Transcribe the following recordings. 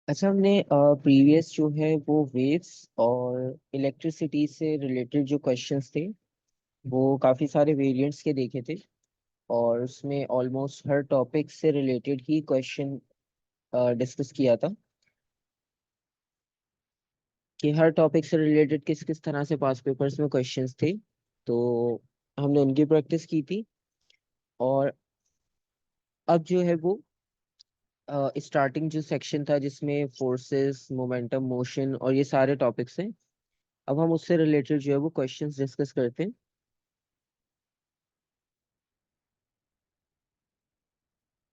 अच्छा, हमने प्रीवियस जो है वो वेव्स और इलेक्ट्रिसिटी से रिलेटेड जो क्वेश्चंस थे वो काफ़ी सारे वेरिएंट्स के देखे थे। और उसमें ऑलमोस्ट हर टॉपिक से रिलेटेड ही क्वेश्चन डिस्कस किया था कि हर टॉपिक से रिलेटेड किस किस तरह से पास पेपर्स में क्वेश्चंस थे। तो हमने उनकी प्रैक्टिस की थी। और अब जो है वो स्टार्टिंग जो सेक्शन था जिसमें फोर्सेस, मोमेंटम, मोशन और ये सारे टॉपिक्स हैं, अब हम उससे रिलेटेड जो है वो क्वेश्चंस डिस्कस करते हैं।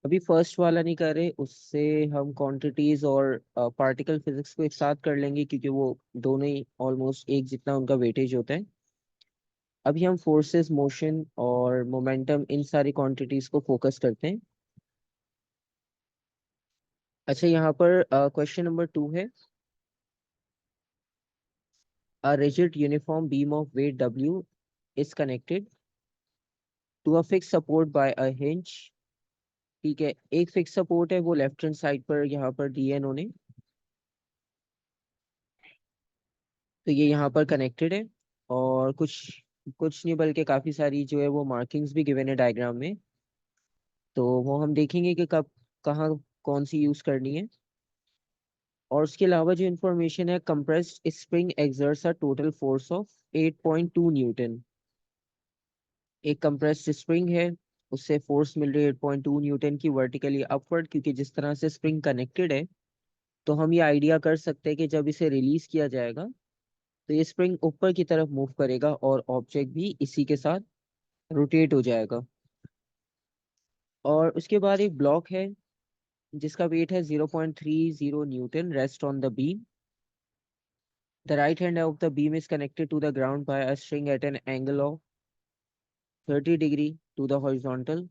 अभी फर्स्ट वाला नहीं कर रहे, उससे हम क्वांटिटीज और पार्टिकल फिजिक्स को एक साथ कर लेंगे क्योंकि वो दोनों ही ऑलमोस्ट एक जितना उनका वेटेज होता है। अभी हम फोर्सेस, मोशन और मोमेंटम इन सारी क्वांटिटीज को फोकस करते हैं। अच्छा, यहाँ पर क्वेश्चन नंबर 2 है। A rigid uniform beam of weight W is connected to a fixed support by a hinge। ठीक है, एक फिक्स सपोर्ट है वो लेफ्ट हैंड साइड पर यहाँ पर दी है इन्होंने। तो ये यहाँ पर कनेक्टेड है और कुछ कुछ नहीं बल्कि काफी सारी जो है वो मार्किंग्स भी गिवन है डायग्राम में। तो वो हम देखेंगे कि कब कहाँ कौन सी यूज करनी है। और उसके अलावा जो इन्फॉर्मेशन है, compressed spring exerts a total force of 8.2 Newton. एक कंप्रेस्ड स्प्रिंग है, उससे फोर्स मिल रही है 8.2 न्यूटन की वर्टिकली अपवर्ड, क्योंकि जिस तरह से स्प्रिंग कनेक्टेड है तो हम ये आइडिया कर सकते हैं कि जब इसे रिलीज किया जाएगा तो ये स्प्रिंग ऊपर की तरफ मूव करेगा और ऑब्जेक्ट भी इसी के साथ रोटेट हो जाएगा। और उसके बाद एक ब्लॉक है जिसका वेट है 0.30 newton, rest on the beam. The right hand of the beam is connected to the ground by a string at an angle of 30 degree to the horizontal.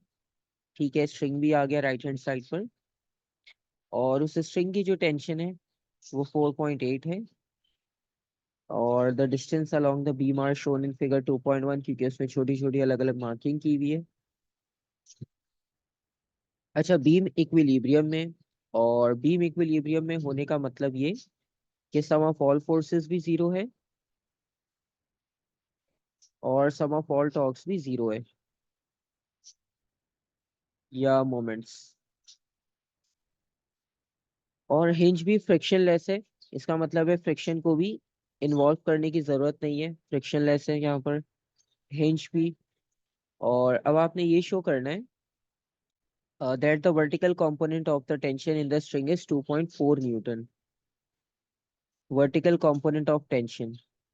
ठीक है, स्ट्रिंग भी आ गया राइट हैंड साइड पर। और उस string की जो tension है वो 4.8 है। और the distance along the beam are shown in figure 2.1, क्योंकि उसमें छोटी छोटी अलग अलग मार्किंग की हुई है। अच्छा, बीम इक्विलिब्रियम में, और बीम इक्विलिब्रियम में होने का मतलब ये कि सम ऑफ ऑल फोर्सेस भी जीरो है और सम ऑफ ऑल टॉर्क्स भी जीरो है, या मोमेंट्स। और हिंज भी फ्रिक्शनलेस है। इसका मतलब है फ्रिक्शन को भी इन्वॉल्व करने की जरूरत नहीं है, फ्रिक्शनलेस है यहाँ पर हिंज भी। और अब आपने ये शो करना है that the vertical component of the tension in the string is 2.4 Newton. Vertical component of tension,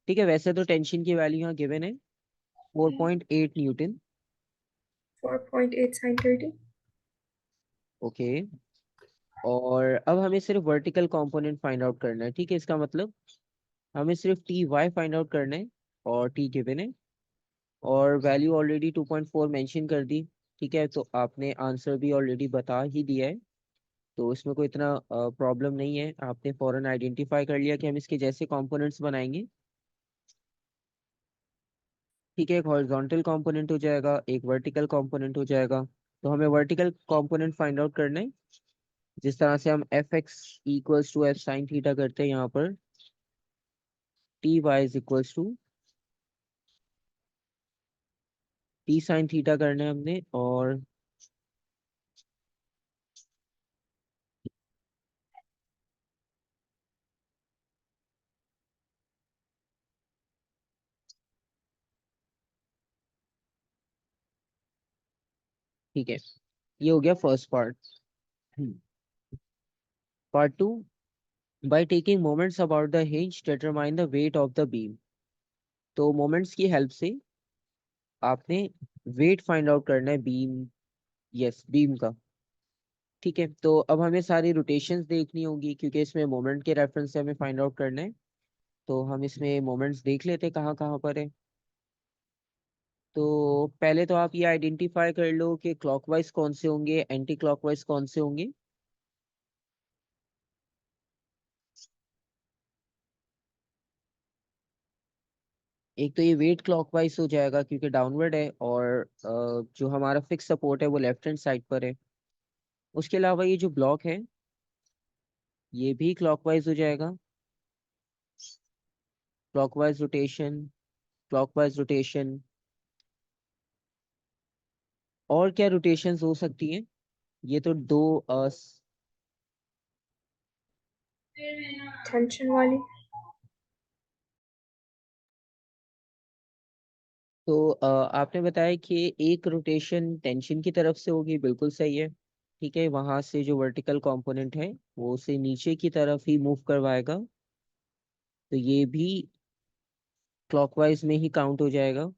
ठीक है, वैसे तो टेंशन की वैल्यू यहाँ गिवन है 4.8 न्यूटन। 4.8 sin 30. ओके। और अब हमें सिर्फ वर्टिकल कंपोनेंट फाइंड आउट करना है, ठीक है, इसका मतलब हमें सिर्फ टी वाई फाइंड आउट करना है। और टी गिवन है और वैल्यू ऑलरेडी 2.4 मेंशन कर दी। ठीक है, तो आपने आंसर भी ऑलरेडी बता ही दिया है, तो इसमें कोई इतना प्रॉब्लम नहीं है। आपने फौरन आइडेंटिफाई कर लिया कि हम इसके जैसे कंपोनेंट्स बनाएंगे। ठीक है, एक हॉरिजॉन्टल कंपोनेंट हो जाएगा, एक वर्टिकल कंपोनेंट हो जाएगा। तो हमें वर्टिकल कंपोनेंट फाइंड आउट करना है, जिस तरह से हम F X equals to F sine theta करते हैं, यहाँ पर T Y is equals to T sine theta करना है हमने। और ठीक है, ये हो गया first part. Part two, by taking moments about the hinge determine the weight of the beam. तो मोमेंट्स की हेल्प से आपने वेट फाइंड आउट करना है बीम, यस बीम का। ठीक है, तो अब हमें सारी रोटेशंस देखनी होगी क्योंकि इसमें मोमेंट के रेफरेंस से हमें फाइंड आउट करना है। तो हम इसमें मोमेंट्स देख लेते हैं कहाँ कहाँ पर है। तो पहले तो आप ये आइडेंटिफाई कर लो कि क्लॉकवाइज कौन से होंगे, एंटी क्लॉकवाइज कौन से होंगे। एक तो ये वेट क्लॉकवाइज हो जाएगा क्योंकि डाउनवर्ड है, और जो हमारा फिक्स सपोर्ट है वो लेफ्ट हैंड साइड पर है। उसके अलावा ये जो ब्लॉक है ये भी क्लॉकवाइज हो जाएगा। Clockwise rotation, clockwise rotation. और क्या रोटेशंस हो सकती हैं? ये तो दो टेंशन वाली। तो आपने बताया कि एक रोटेशन टेंशन की तरफ से होगी, बिल्कुल सही है। ठीक है, वहां से जो वर्टिकल कंपोनेंट है वो उसे नीचे की तरफ ही मूव करवाएगा, तो ये भी क्लॉकवाइज में ही काउंट हो जाएगा।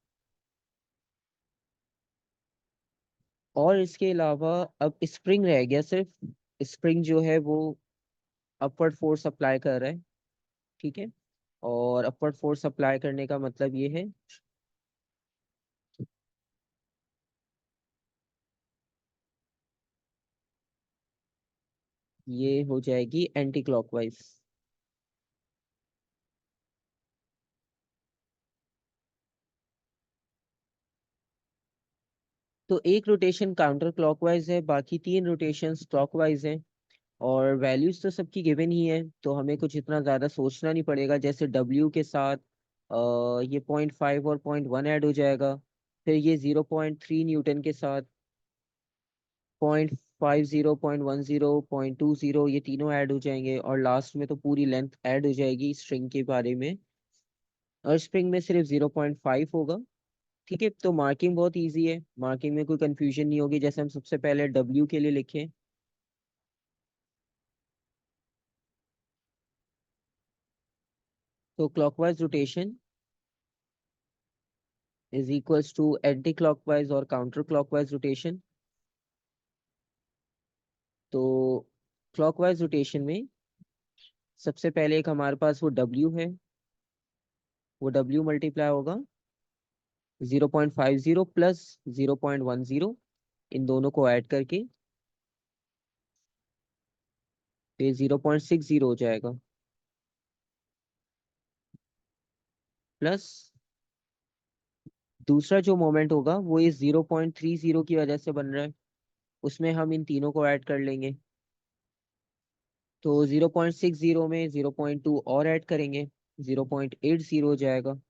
और इसके अलावा अब स्प्रिंग रह गया सिर्फ। स्प्रिंग जो है वो अपवर्ड फोर्स अप्लाई कर रहा है। ठीक है, और अपवर्ड फोर्स अप्लाई करने का मतलब ये है, ये हो जाएगी एंटी क्लॉकवाइज। तो एक रोटेशन काउंटर क्लॉकवाइज है, बाकी तीन रोटेशंस क्लॉकवाइज हैं। और वैल्यूज तो सबकी गिवन ही है, तो हमें कुछ इतना ज़्यादा सोचना नहीं पड़ेगा। जैसे डब्ल्यू के साथ ये 0.5 और 0.1 ऐड हो जाएगा। फिर ये 0.3 न्यूटन के साथ 0.50, 0.10, 0.20, ये तीनों ऐड हो जाएंगे। और लास्ट में तो पूरी लेंथ ऐड हो जाएगी स्ट्रिंग के बारे में। और स्प्रिंग में सिर्फ 0.5 होगा। ठीक है, तो मार्किंग बहुत इजी है, मार्किंग में कोई कंफ्यूजन नहीं होगी। जैसे हम सबसे पहले डब्ल्यू के लिए लिखें, तो clockwise rotation is equals to anti clockwise और काउंटर क्लॉकवाइज रोटेशन। तो क्लॉकवाइज रोटेशन में सबसे पहले एक हमारे पास वो डब्ल्यू है, वो डब्ल्यू मल्टीप्लाई होगा 0.50 प्लस 0.10, इन दोनों को ऐड करके फिर 0.60 हो जाएगा, प्लस दूसरा जो मोमेंट होगा वो इस 0.30 की वजह से बन रहा है, उसमें हम इन तीनों को ऐड कर लेंगे। तो 0.60 में 0.2 और ऐड करेंगे, 0.80 हो जाएगा।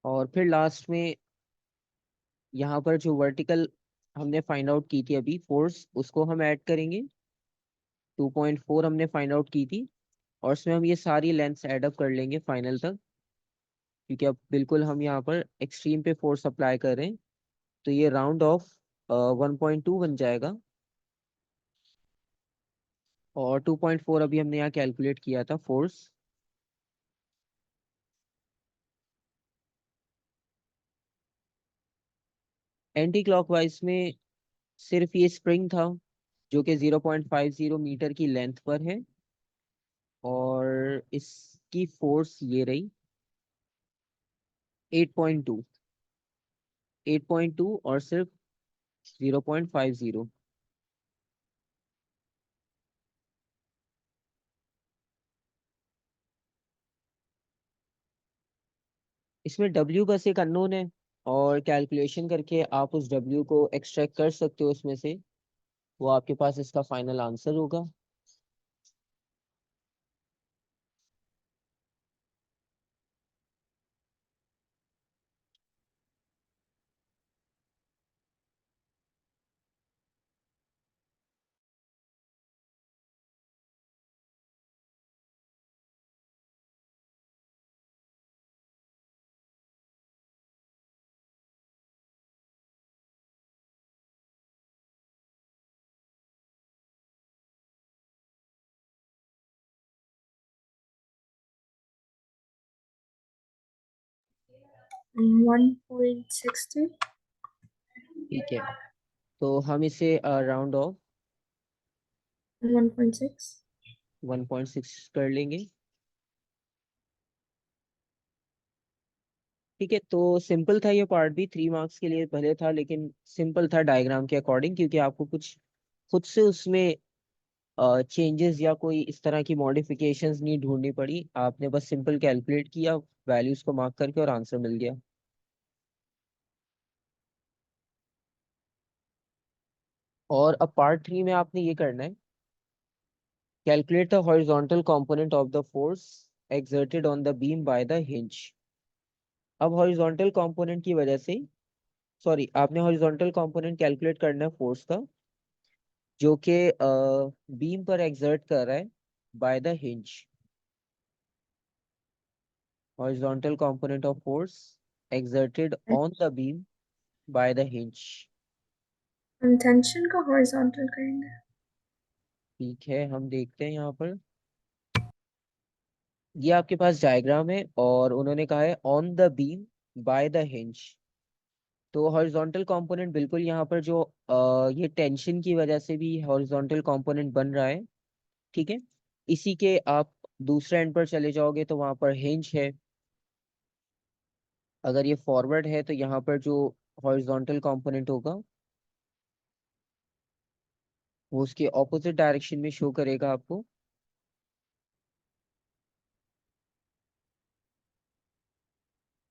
और फिर लास्ट में यहाँ पर जो वर्टिकल हमने फाइंड आउट की थी अभी फोर्स, उसको हम ऐड करेंगे। 2.4 हमने फाइंड आउट की थी, और उसमें हम ये सारी लेंथs ऐड अप कर लेंगे फाइनल तक, क्योंकि अब बिल्कुल हम यहाँ पर एक्सट्रीम पे फोर्स अप्लाई कर रहे हैं। तो ये राउंड ऑफ 1.2 बन जाएगा। और 2.4 अभी हमने यहाँ कैलकुलेट किया था फोर्स। एंटी क्लॉकवाइज में सिर्फ ये स्प्रिंग था, जो कि 0.50 मीटर की लेंथ पर है। और इसकी फोर्स ये रही 8.2, 8.2 और सिर्फ 0.50। इसमें डब्ल्यू बस एक अननोन है, और कैलकुलेशन करके आप उस डब्ल्यू को एक्सट्रैक्ट कर सकते हो इसमें से, वो आपके पास इसका फाइनल आंसर होगा। 1.60। ठीक है, तो हम इसे राउंड ऑफ 1.6। 1.6 कर लेंगे। ठीक है, तो सिंपल था ये पार्ट भी, 3 मार्क्स के लिए भले था, लेकिन सिंपल था डायग्राम के अकॉर्डिंग, क्योंकि आपको कुछ खुद से उसमें चेंजेस या कोई इस तरह की मॉडिफिकेशंस नहीं ढूंढनी पड़ी, आपने बस सिंपल कैलकुलेट किया, वैल्यूज को मार्क करके और आंसर मिल गया। और अब पार्ट 3 में आपने ये करना है, calculate the horizontal component of the force exerted on the beam by the hinge। अब हॉरिजॉन्टल कंपोनेंट की वजह से, सॉरी, आपने हॉरिजॉन्टल कंपोनेंट कैलकुलेट करना है फोर्स का, जो कि बीम पर एक्सर्ट कर रहा है by the hinge. Horizontal component of force exerted on the beam by the hinge। हम टेंशन का हॉरिजॉन्टल करेंगे। ठीक है, हम देखते हैं यहाँ पर, ये आपके पास डायग्राम है और उन्होंने कहा है on the beam by the hinge. तो हॉरिजॉन्टल कंपोनेंट बिल्कुल यहाँ पर जो ये टेंशन की वजह से भी हॉरिजॉन्टल कंपोनेंट बन रहा है, ठीक है। इसी के आप दूसरे एंड पर चले जाओगे तो वहां पर हिंज है। अगर ये फॉरवर्ड है तो यहाँ पर जो हॉरिजॉन्टल कंपोनेंट होगा वो उसके ऑपोजिट डायरेक्शन में शो करेगा आपको।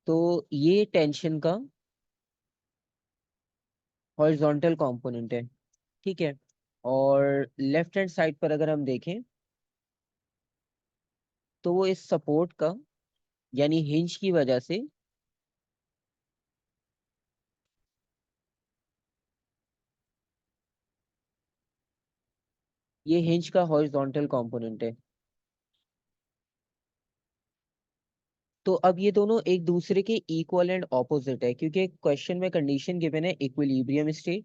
तो ये टेंशन का हॉरिजॉन्टल कंपोनेंट है, ठीक है। और लेफ्ट हैंड साइड पर अगर हम देखें तो वो इस सपोर्ट का यानी हिंज की वजह से, ये हिंज का हॉरिजॉन्टल कंपोनेंट है। तो अब ये दोनों एक दूसरे के इक्वल एंड ऑपोजिट है, क्योंकि क्वेश्चन में कंडीशन गिवन है इक्विलिब्रियम स्टेट,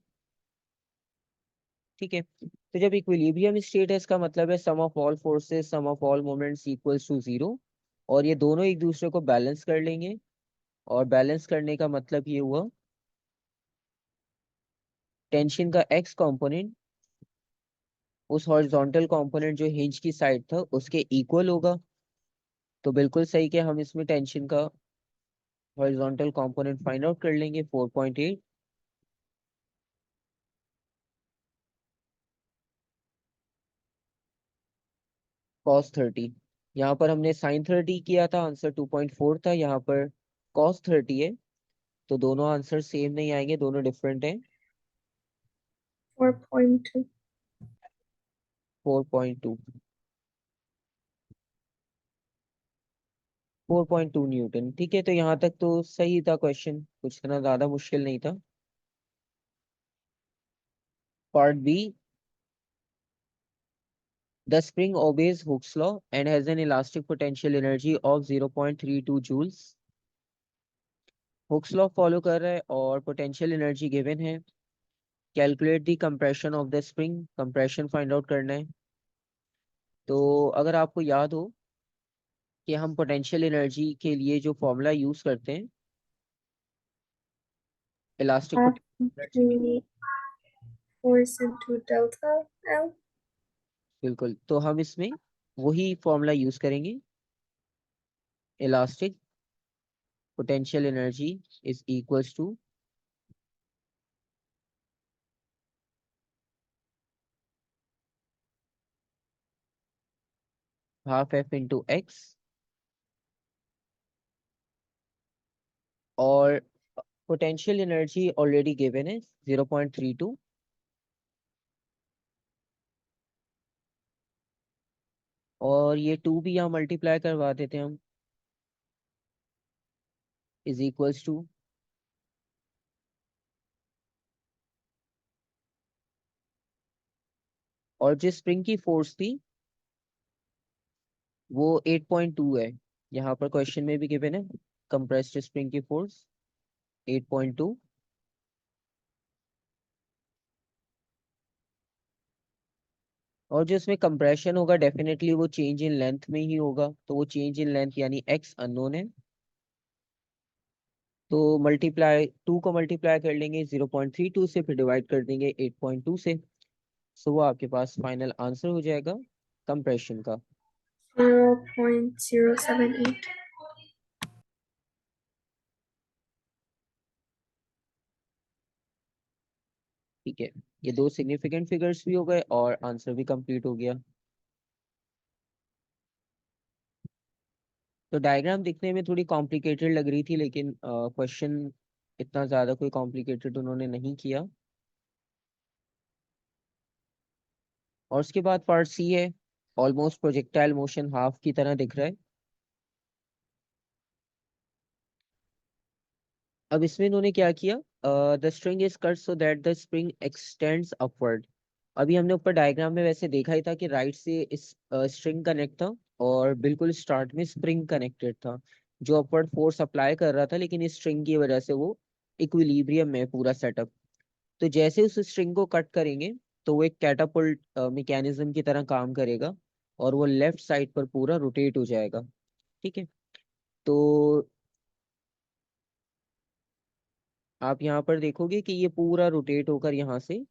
ठीक है। तो जब इक्विलिब्रियम स्टेट है इसका मतलब है sum of all forces sum of all moments equals to zero, और ये दोनों एक दूसरे को बैलेंस कर लेंगे। और बैलेंस करने का मतलब ये हुआ टेंशन का एक्स कंपोनेंट उस हॉरिजॉन्टल कंपोनेंट जो हिंज की साइड था उसके इक्वल होगा। तो बिल्कुल सही कि हम इसमें टेंशन का हॉरिजॉन्टल कंपोनेंट फाइंड आउट कर लेंगे 4.8 कॉस 30। यहाँ पर हमने साइन 30 किया था, आंसर 2.4 था, यहाँ पर कॉस 30 है। तो दोनों आंसर सेम नहीं आएंगे, दोनों डिफरेंट हैं। 4.2। 4.2, 4.2 न्यूटन, ठीक है। तो यहाँ तक तो सही था क्वेश्चन, कुछ इतना ज्यादा मुश्किल नहीं था। Part B, the spring obeys Hooke's law and has an elastic potential energy of 0.32 joules। Hooke's law follow कर रहा है और पोटेंशियल एनर्जी गिवन है। Calculate the compression of the spring, compression find out करना है। तो अगर आपको याद हो कि हम पोटेंशियल एनर्जी के लिए जो फॉर्मूला यूज करते हैं इलास्टिक Half पोटेंशियल एनर्जी के लिए, into force into delta L। बिल्कुल, तो हम इसमें वही फॉर्मूला यूज करेंगे। Elastic potential energy is equals to half F into X. और पोटेंशियल एनर्जी ऑलरेडी गिवन है 0.32, और ये 2 भी यहाँ मल्टीप्लाई करवा देते हैं हम, इज इक्वल्स टू, और जिस स्प्रिंग की फोर्स थी वो 8.2 है, यहाँ पर क्वेश्चन में भी गिवन है कंप्रेस्ड स्प्रिंग की फोर्स 8.2। और जो इसमें कंप्रेशन होगा डेफिनेटली वो चेंज इन लेंथ में ही होगा, तो वो चेंज इन लेंथ यानी एक्स अननोन है। तो मल्टीप्लाई 2 को मल्टीप्लाई कर लेंगे 0.32 से, फिर डिवाइड कर देंगे 8.2 से। सो वो आपके पास फाइनल आंसर हो जाएगा कंप्रेशन का। 0.078। ठीक है, ये दो सिग्निफिकेंट फिगर्स भी हो गए और आंसर भी कंप्लीट हो गया। तो डायग्राम दिखने में थोड़ी कॉम्प्लिकेटेड लग रही थी, लेकिन क्वेश्चन इतना ज्यादा कोई कॉम्प्लिकेटेड उन्होंने नहीं किया। और उसके बाद पार्ट सी है। ऑलमोस्ट प्रोजेक्टाइल मोशन हाफ की तरह दिख रहा है। अब इसमें इन्होंने क्या किया, the string is cut so that the spring x tends upward. अभी हमने ऊपर डायग्राम में वैसे देखा ही था कि राइट से इस स्ट्रिंग कनेक्ट था और बिल्कुल स्टार्ट में स्प्रिंग कनेक्टेड था जो अपवर्ड फोर्स अप्लाई कर रहा था, लेकिन इस स्ट्रिंग की वजह से वो इक्विलिब्रियम में पूरा सेटअप। तो जैसे उस स्ट्रिंग को कट करेंगे तो वो एक कैटापुल्ट मैकेनिज्म की तरह काम करेगा और वो लेफ्ट साइड पर पूरा रोटेट हो जाएगा। ठीक है। तो आप यहाँ पर देखोगे कि ये पूरा रोटेट होकर यहाँ से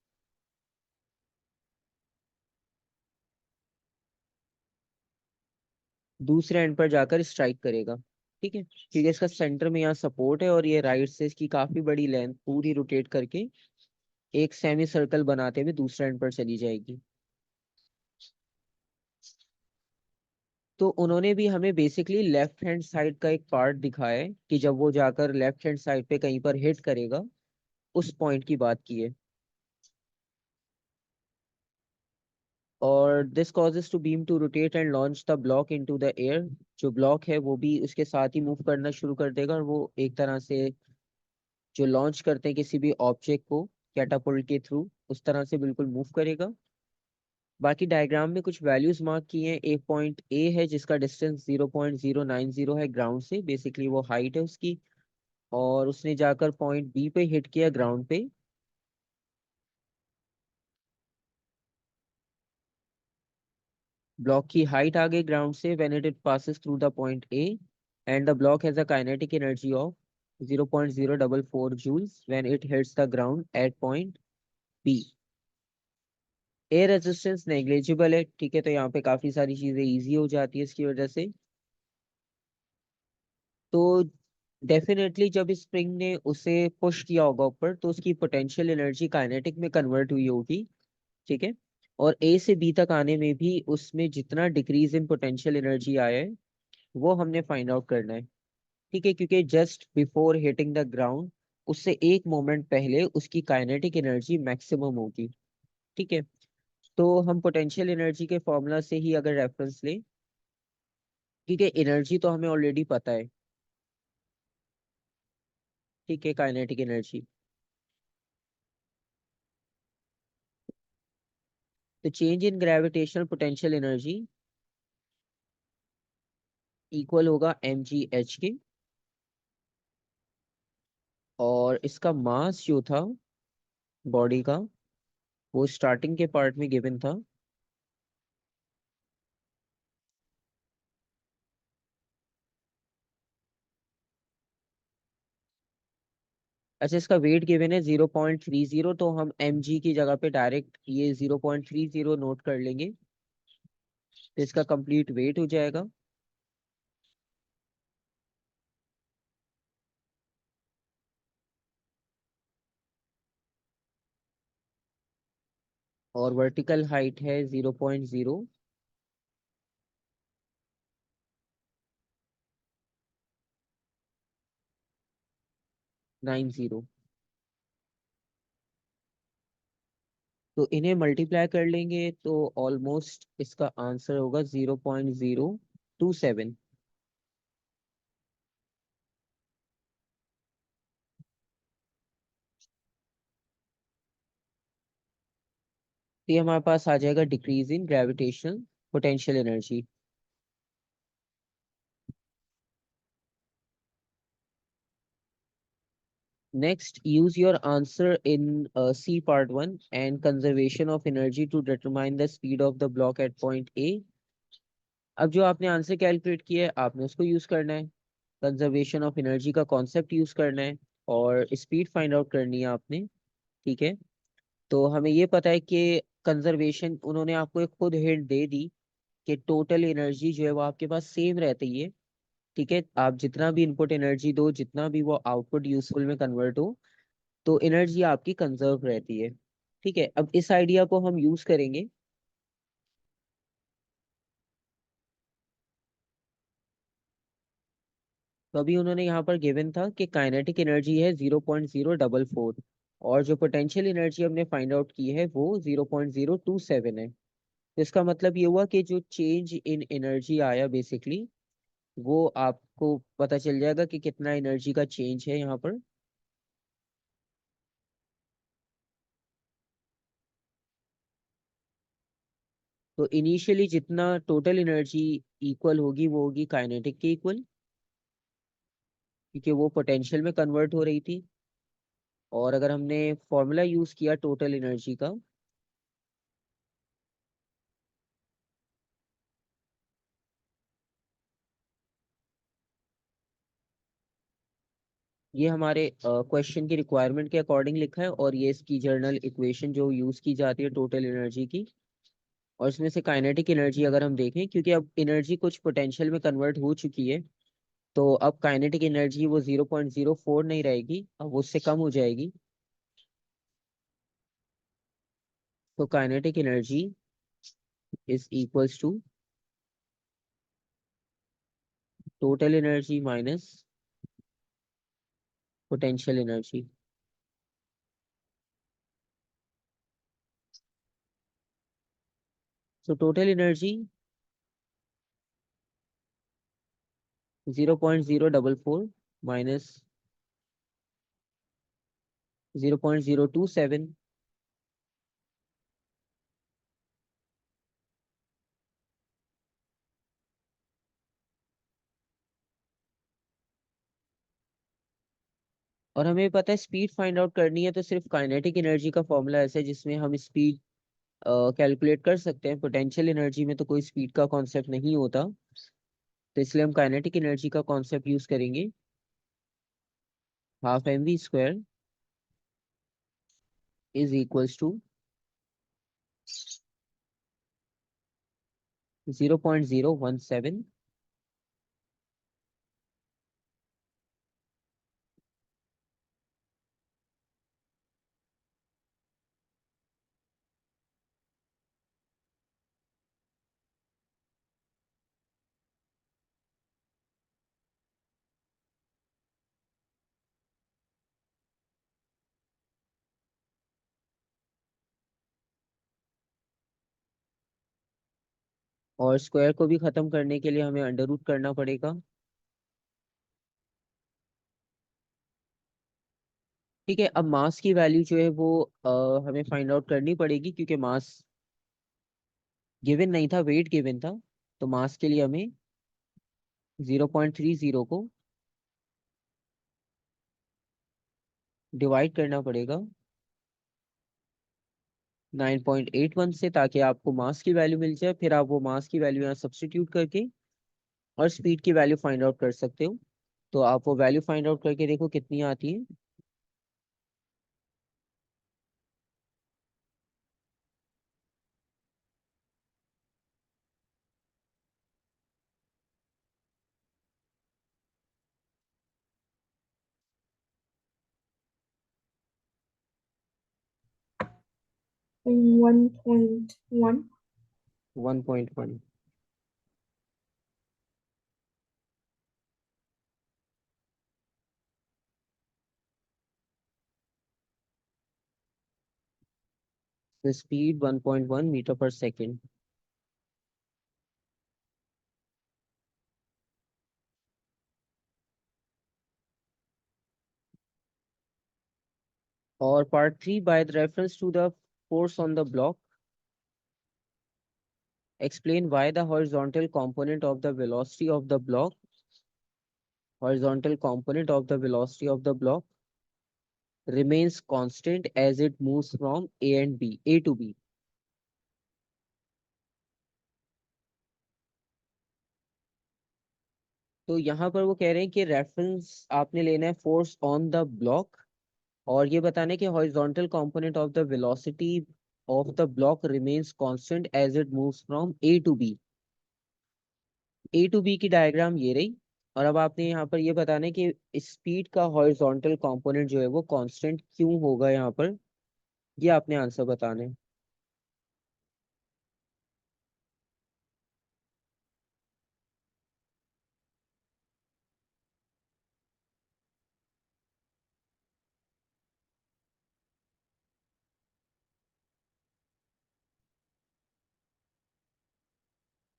दूसरे एंड पर जाकर स्ट्राइक करेगा। ठीक है, क्योंकि इसका सेंटर में यहाँ सपोर्ट है और ये राइट से इसकी काफी बड़ी लेंथ पूरी रोटेट करके एक सेमी सर्कल बनाते हुए दूसरे एंड पर चली जाएगी। तो उन्होंने भी हमें बेसिकली लेफ्ट हैंड साइड का एक पार्ट दिखाया है कि जब वो जाकर लेफ्ट हैंड साइड पे कहीं पर हिट करेगा उस पॉइंट की बात की है। और this causes to beam to rotate and launch the block into the air. जो ब्लॉक है वो भी उसके साथ ही मूव करना शुरू कर देगा और वो एक तरह से जो लॉन्च करते हैं किसी भी ऑब्जेक्ट को कैटापल्ट के थ्रू, उस तरह से बिल्कुल मूव करेगा। बाकी डायग्राम में कुछ वैल्यूज मार्क किए हैं। एक पॉइंट ए है जिसका डिस्टेंस 0.090 है ग्राउंड से, बेसिकली वो हाइट है उसकी। और उसने जाकर पॉइंट बी पे हिट किया ग्राउंड पे। ब्लॉक की हाइट आ गई ग्राउंड से when it passes through the point A, and the block has a kinetic energy of 0.044 joules when it hits the ground at point B। Air resistance negligible है। ठीक है, तो यहाँ पे काफी सारी चीजें इजी हो जाती है इसकी वजह से। तो डेफिनेटली जब स्प्रिंग ने उसे पुश किया होगा ऊपर तो उसकी पोटेंशियल एनर्जी काइनेटिक में कन्वर्ट हुई होगी। ठीक है। और ए से बी तक आने में भी उसमें जितना डिक्रीज इन पोटेंशियल एनर्जी आया है वो हमने फाइंड आउट करना है। ठीक है, क्योंकि just before hitting the ground उससे एक मोमेंट पहले उसकी काइनेटिक एनर्जी मैक्सिमम होगी। ठीक है। तो हम पोटेंशियल एनर्जी के फॉर्मूला से ही अगर रेफरेंस लें, क्योंकि एनर्जी तो हमें ऑलरेडी पता है। ठीक है, काइनेटिक एनर्जी। तो change in gravitational potential energy equal होगा mgh के। और इसका मास जो था बॉडी का वो स्टार्टिंग के पार्ट में गिवन था। अच्छा, इसका वेट गिवन है 0.30, तो हम mg की जगह पे डायरेक्ट ये 0.30 नोट कर लेंगे। तो इसका कंप्लीट वेट हो जाएगा। और वर्टिकल हाइट है 0.090। तो इन्हें मल्टीप्लाई कर लेंगे तो ऑलमोस्ट इसका आंसर होगा 0.027। तो ये हमारे पास आ जाएगा decrease in gravitational potential energy. Next, use your answer in C part 1 and conservation of energy to determine the speed of the block at point A। अब जो आपने आंसर कैलकुलेट किया है आपने उसको यूज करना है, कंजर्वेशन ऑफ एनर्जी का कॉन्सेप्ट यूज करना है और स्पीड फाइंड आउट करनी है आपने। ठीक है। तो हमें ये पता है कि कंजर्वेशन, उन्होंने आपको एक खुद हिंट दे दी कि टोटल एनर्जी जो है वो आपके पास सेम रहती है। ठीक है, आप जितना भी इनपुट एनर्जी दो, जितना भी वो आउटपुट यूजफुल में कन्वर्ट हो, तो एनर्जी आपकी कंजर्व रहती है। ठीक है, अब इस आइडिया को हम यूज करेंगे। तो अभी उन्होंने यहाँ पर गिवन था कि काइनेटिक एनर्जी है 0.044, और जो पोटेंशियल एनर्जी हमने फाइंड आउट की है वो 0.027 है। तो इसका मतलब ये हुआ कि जो चेंज इन एनर्जी आया बेसिकली, वो आपको पता चल जाएगा कि कितना एनर्जी का चेंज है यहाँ पर। तो इनिशियली जितना टोटल एनर्जी इक्वल होगी वो होगी काइनेटिक के इक्वल, क्योंकि वो पोटेंशियल में कन्वर्ट हो रही थी। और अगर हमने फॉर्मूला यूज किया टोटल एनर्जी का, ये हमारे क्वेश्चन की रिक्वायरमेंट के अकॉर्डिंग लिखा है, और ये इसकी जर्नल इक्वेशन जो यूज की जाती है टोटल एनर्जी की। और इसमें से काइनेटिक एनर्जी अगर हम देखें, क्योंकि अब एनर्जी कुछ पोटेंशियल में कन्वर्ट हो चुकी है, तो अब काइनेटिक एनर्जी वो 0.04 नहीं रहेगी, अब वो उससे कम हो जाएगी। तो kinetic energy is equals to total energy minus potential energy. तो टोटल एनर्जी 0.044 माइनस 0.027। और हमें पता है स्पीड फाइंड आउट करनी है, तो सिर्फ काइनेटिक एनर्जी का फॉर्मूला ऐसा है जिसमें हम स्पीड कैलकुलेट कर सकते हैं। पोटेंशियल एनर्जी में तो कोई स्पीड का कॉन्सेप्ट नहीं होता, तो इसलिए हम काइनेटिक एनर्जी का कॉन्सेप्ट यूज करेंगे। Half M V square is equals to 0.017। और स्क्वायर को भी खत्म करने के लिए हमें अंडर रूट करना पड़ेगा। ठीक है, अब मास की वैल्यू जो है वो हमें फाइंड आउट करनी पड़ेगी, क्योंकि मास गिवन नहीं था, वेट गिवन था। तो मास के लिए हमें 0.30 को डिवाइड करना पड़ेगा 9.81 से, ताकि आपको मास की वैल्यू मिल जाए। फिर आप वो मास की वैल्यू यहाँ सब्स्टिट्यूट करके और स्पीड की वैल्यू फाइंड आउट कर सकते हो। तो आप वो वैल्यू फाइंड आउट करके देखो कितनी आती है। 1.1. 1.1। स्पीड 1.1 मीटर पर सेकेंड। और part 3, by the reference to the force on the block, explain why the horizontal component of the velocity of the block, horizontal component of the velocity of the block remains constant as it moves from A to B। तो यहाँ पर वो कह रहे हैं कि reference आपने लेना है फोर्स ऑन द ब्लॉक, और ये बताना है कि horizontal component of the velocity of the block remains constant as it moves from A to B. A to B की डायग्राम ये रही। और अब आपने यहाँ पर ये बताना है कि स्पीड का हॉरिजॉन्टल कंपोनेंट जो है वो कांस्टेंट क्यों होगा यहाँ पर। ये आपने आंसर बताना है।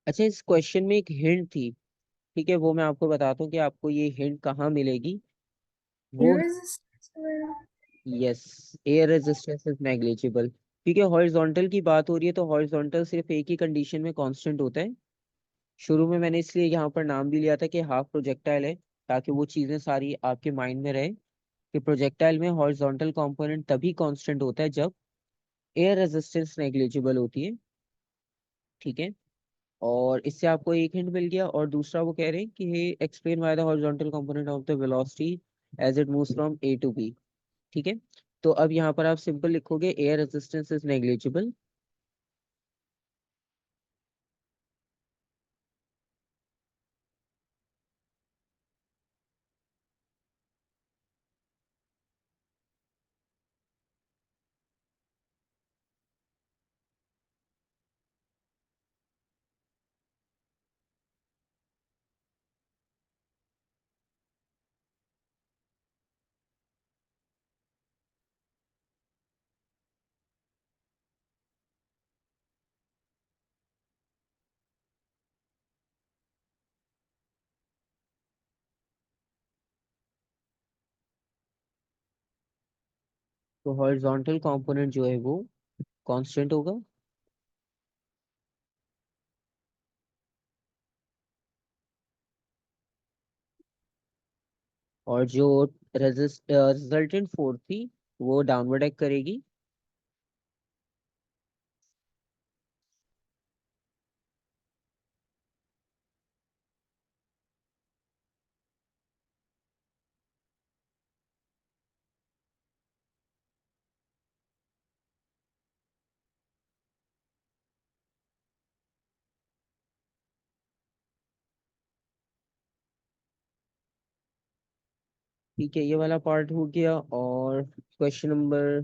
अच्छा, इस क्वेश्चन में एक हिंट थी, ठीक है, वो मैं आपको बताता हूँ कि आपको ये हिंट कहाँ मिलेगी। वो, Air resistance or yes, air resistance is negligible. क्योंकि हॉरिजॉन्टल की बात हो रही है तो हॉरिजॉन्टल सिर्फ एक ही कंडीशन में कांस्टेंट होता है। शुरू में मैंने इसलिए यहाँ पर नाम भी लिया था कि हाफ प्रोजेक्टाइल है, ताकि वो चीजें सारी आपके माइंड में रहे कि प्रोजेक्टाइल में हॉरिजॉन्टल कंपोनेंट तभी कांस्टेंट होता है जब एयर रेजिस्टेंस नेग्लिजिबल होती है। ठीक है, और इससे आपको एक हिंट मिल गया। और दूसरा वो कह रहे हैं कि explain why the horizontal component of the velocity as it moves from A to B. ठीक है, तो अब यहाँ पर आप सिंपल लिखोगे एयर रेजिस्टेंस इज नेग्लिजिबल। तो हॉरिजॉन्टल कंपोनेंट जो है वो कांस्टेंट होगा, और जो रिजल्टेंट फोर्स थी वो डाउनवर्ड एक्ट करेगी। ठीक है, ये वाला पार्ट हो गया। और क्वेश्चन नंबर,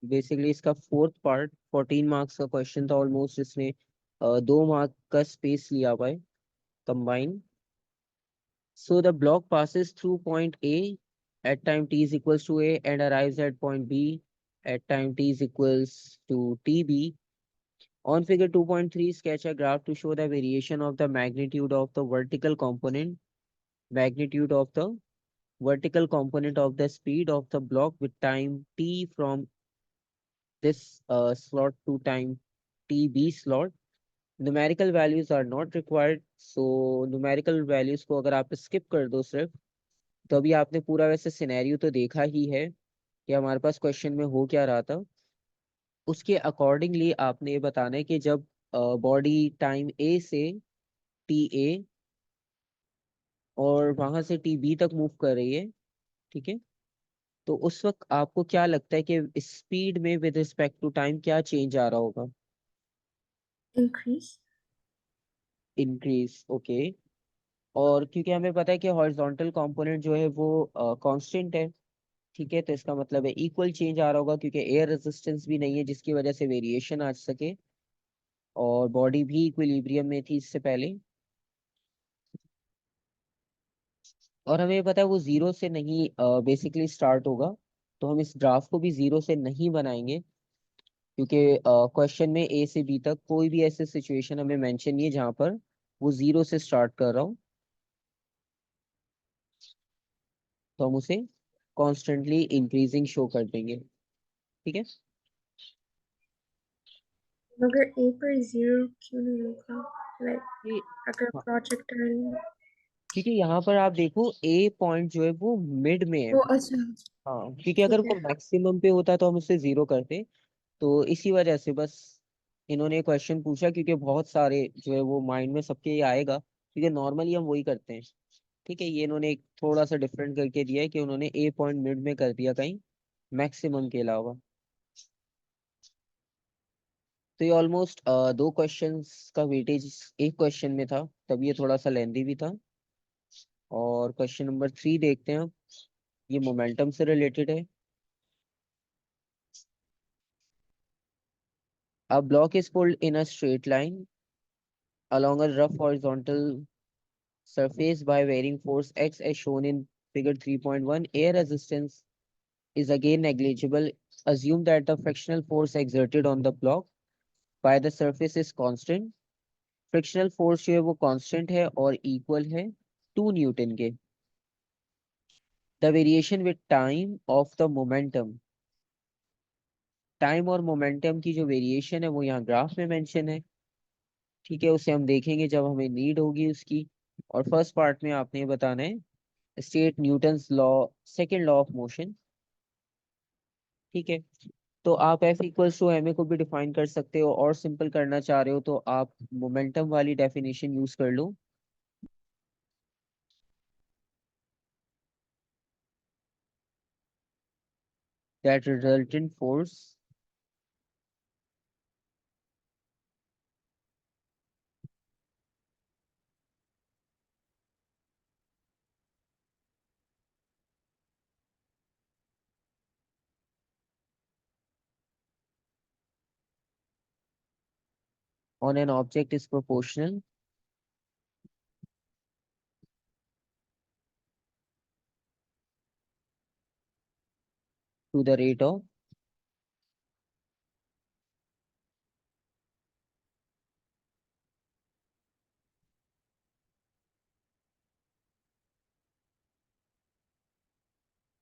बेसिकली इसका फोर्थ पार्ट 14 मार्क्स का क्वेश्चन था ऑलमोस्ट, इसने 2 मार्क का स्पेस लिया हुआ है combine. So the block passes through point A at time t is equals to A and arrives at point B at time t is equals to TB. On figure 2.3, sketch a graph to show the variation of the magnitude of the vertical component of the speed of the block with time t from this slot to time TB slot. Numerical values are not required. So numerical values को अगर आप skip कर दो सिर्फ, तो अभी आपने पूरा वैसे सिनेरियो तो देखा ही है कि हमारे पास क्वेश्चन में हो क्या रहा था। उसके अकॉर्डिंगली आपने ये बताना है कि जब बॉडी टाइम ए से टी ए और वहां से टी बी तक मूव कर रही है, ठीक है, तो उस वक्त आपको क्या लगता है कि स्पीड में विद रिस्पेक्ट टू टाइम क्या चेंज आ रहा होगा। increase? Increase, okay. और क्योंकि हमें पता है कि हॉरिजॉन्टल कंपोनेंट जो है वो कांस्टेंट है, ठीक है, तो इसका मतलब है इक्वल चेंज आ रहा होगा, क्योंकि एयर रेजिस्टेंस भी नहीं है जिसकी वजह से वेरिएशन आ सके, और बॉडी भी इक्विलिब्रियम में थी इससे पहले। और हमें पता है वो जीरो से नहीं बेसिकली स्टार्ट होगा, तो हम इस ग्राफ को भी जीरो से नहीं बनाएंगे, क्योंकि क्वेश्चन में ए से बी तक कोई भी ऐसी सिचुएशन हमें मेंशन नहीं है जहां पर वो जीरो से स्टार्ट कर रहा हो, तो हम उसे कॉन्स्टेंटली इंक्रीजिंग शो कर देंगे। ठीक है, मगर A पर zero क्यों नहीं होगा? Like ये, अगर हाँ, projectile क्योंकि यहाँ पर आप देखो ए पॉइंट जो है वो मिड में है। वो अच्छा हाँ, क्योंकि अगर ठीक वो है। मैक्सिमम पे होता तो हम उससे जीरो करते। तो इसी वजह से बस इन्होंने क्वेश्चन पूछा, क्योंकि बहुत सारे जो है वो माइंड में सबके ये आएगा, क्योंकि नॉर्मली हम वही करते हैं। ठीक है, ये इन्होंने एक थोड़ा सा डिफरेंट करके दिया है कि उन्होंने ए पॉइंट मिड में कर दिया कहीं मैक्सिमम के अलावा। तो ये ऑलमोस्ट दो क्वेश्चंस का वेटेज एक क्वेश्चन में था, तब ये थोड़ा सा लेंदी भी था। और क्वेश्चन नंबर 3 देखते हैं अब। ये मोमेंटम से रिलेटेड है। A block is pulled in a straight line along a rough horizontal surface by varying force X as shown in figure 3.1. Air resistance is again negligible. Assume that the frictional force exerted on the block by the surface is constant. Frictional force जो है वो constant है और equal है 2 Newton के. The variation with time of the momentum, time और momentum की जो वेरिएशन है वो यहाँ ग्राफ में मेंशन है. ठीक है, उसे हम देखेंगे जब हमें नीड होगी उसकी. और फर्स्ट पार्ट में आपने ये बताना है state Newton's law, second law of motion. ठीक है, तो आप F equals to M A को भी डिफाइन कर सकते हो, और सिंपल करना चाह रहे हो तो आप मोमेंटम वाली डेफिनेशन यूज कर लो. That resultant force on an object is proportional to the rate of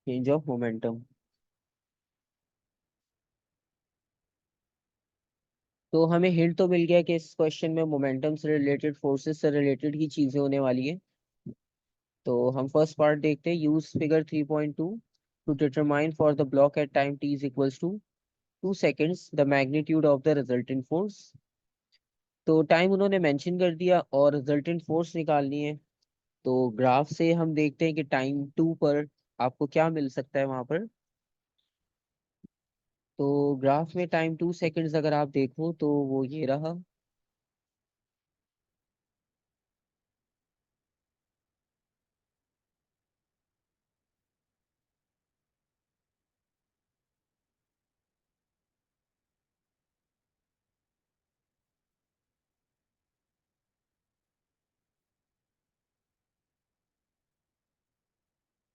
change of momentum. तो हमें हिंट तो मिल गया कि इस क्वेश्चन में मोमेंटम से रिलेटेड, फोर्सेस से रिलेटेड ही चीजें होने वाली है. तो हम फर्स्ट पार्ट देखते हैं. Use figure 3.2 to determine for the block at time t is equals to 2 seconds the magnitude of the resultant force. तो टाइम उन्होंने मेंशन कर दिया और रिजल्टेंट फोर्स निकालनी है. तो ग्राफ से हम देखते हैं कि टाइम 2 पर आपको क्या मिल सकता है वहां पर. तो ग्राफ में टाइम 2 सेकंड्स अगर आप देखो तो वो ये रहा.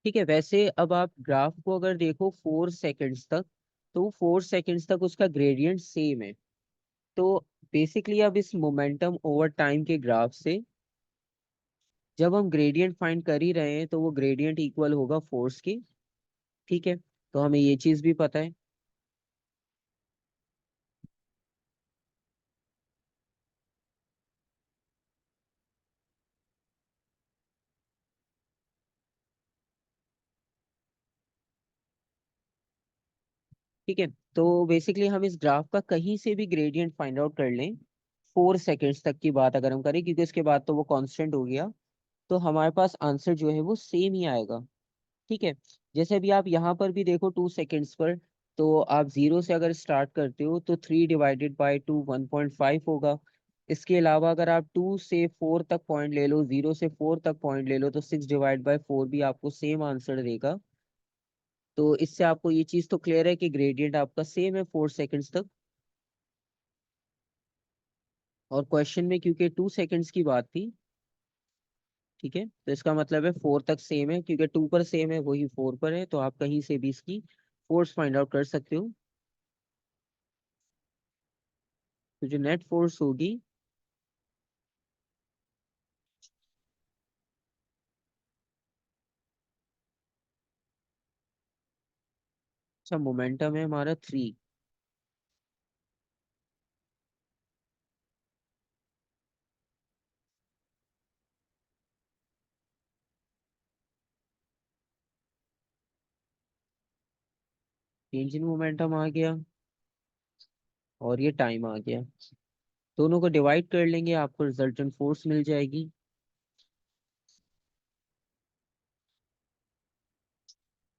ठीक है, वैसे अब आप ग्राफ को अगर देखो 4 सेकंड्स तक, तो 4 सेकंड्स तक उसका ग्रेडियंट सेम है. तो बेसिकली अब इस मोमेंटम ओवर टाइम के ग्राफ से जब हम ग्रेडियंट फाइंड कर ही रहे हैं तो वो ग्रेडियंट इक्वल होगा फोर्स के. ठीक है, तो हमें ये चीज भी पता है. ठीक है, तो बेसिकली हम इस ग्राफ का कहीं से भी ग्रेडियंट फाइंड आउट कर लें 4 सेकेंड्स तक की बात अगर हम करें, क्योंकि उसके बाद तो वो कांस्टेंट हो गया, तो हमारे पास आंसर जो है वो सेम ही आएगा. ठीक है, जैसे अभी आप यहाँ पर भी देखो 2 सेकेंड्स पर, तो आप 0 से अगर स्टार्ट करते हो तो 3 डिवाइडेड बाई 2 1.5 होगा. इसके अलावा अगर आप 2 से 4 तक पॉइंट ले लो, 0 से 4 तक पॉइंट ले लो, तो 6 डिवाइड बाई 4 भी आपको सेम आंसर देगा. तो इससे आपको ये चीज तो क्लियर है कि ग्रेडियंट आपका सेम है 4 सेकेंड्स तक. और क्वेश्चन में क्योंकि 2 सेकेंड्स की बात थी, ठीक है, तो इसका मतलब है 4 तक सेम है, क्योंकि 2 पर सेम है वही 4 पर है, तो आप कहीं से भी इसकी फोर्स फाइंड आउट कर सकते हो. तो जो नेट फोर्स होगी, अच्छा मोमेंटम है हमारा 3. चेंज इन मोमेंटम आ गया और ये टाइम आ गया. दोनों को डिवाइड कर लेंगे, आपको रिजल्टेंट फोर्स मिल जाएगी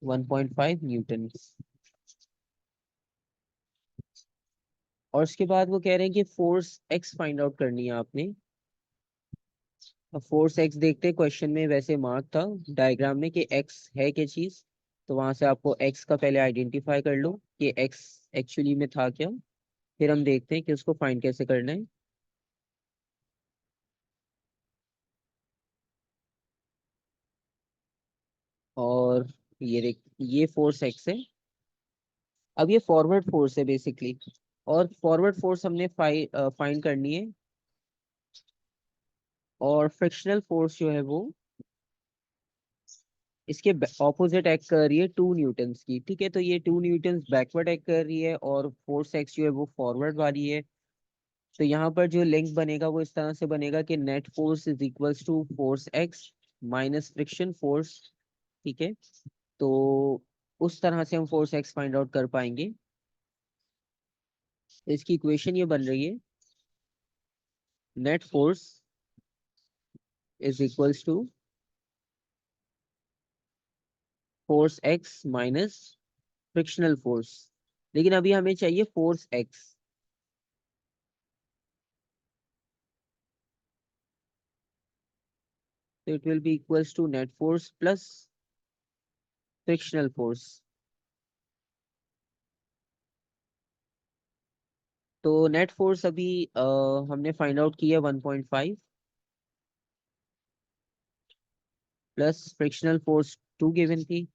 1.5 न्यूटन. और उसके बाद वो कह रहे हैं कि फोर्स एक्स फाइंड आउट करनी है आपने. अब फोर्स एक्स देखते हैं, क्वेश्चन में वैसे मार्क था डायग्राम में कि एक्स है क्या चीज. तो वहां से आपको एक्स का पहले आइडेंटिफाई कर लो कि एक्स एक्चुअली में था क्या. फिर हम देखते हैं कि उसको फाइंड कैसे करना है। और ये देख, ये फोर्स एक्स है। अब ये फॉरवर्ड फोर्स है बेसिकली, और फॉरवर्ड फोर्स हमने फाइंड करनी है। और फ्रिक्शनल फोर्स जो है वो इसके ऑपोजिट एक्ट कर रही है 2 न्यूटन्स की। ठीक है, तो ये 2 न्यूटन्स बैकवर्ड एक्ट कर रही है और फोर्स एक्स जो है वो फॉरवर्ड वाली है। तो यहाँ पर जो लिंक बनेगा वो इस तरह से बनेगा कि net force is equals to force X minus friction force. ठीक है, तो उस तरह से हम फोर्स एक्स फाइंड आउट कर पाएंगे। तो इसकी इक्वेशन ये बन रही है, net force is equals to force X minus frictional force. लेकिन अभी हमें चाहिए फोर्स एक्स। तो it will be equals to net force plus frictional force. तो नेट फोर्स अभी हमने फाइंड आउट किया 1.5 प्लस फ्रिक्शनल फोर्स 2 गिवन थी।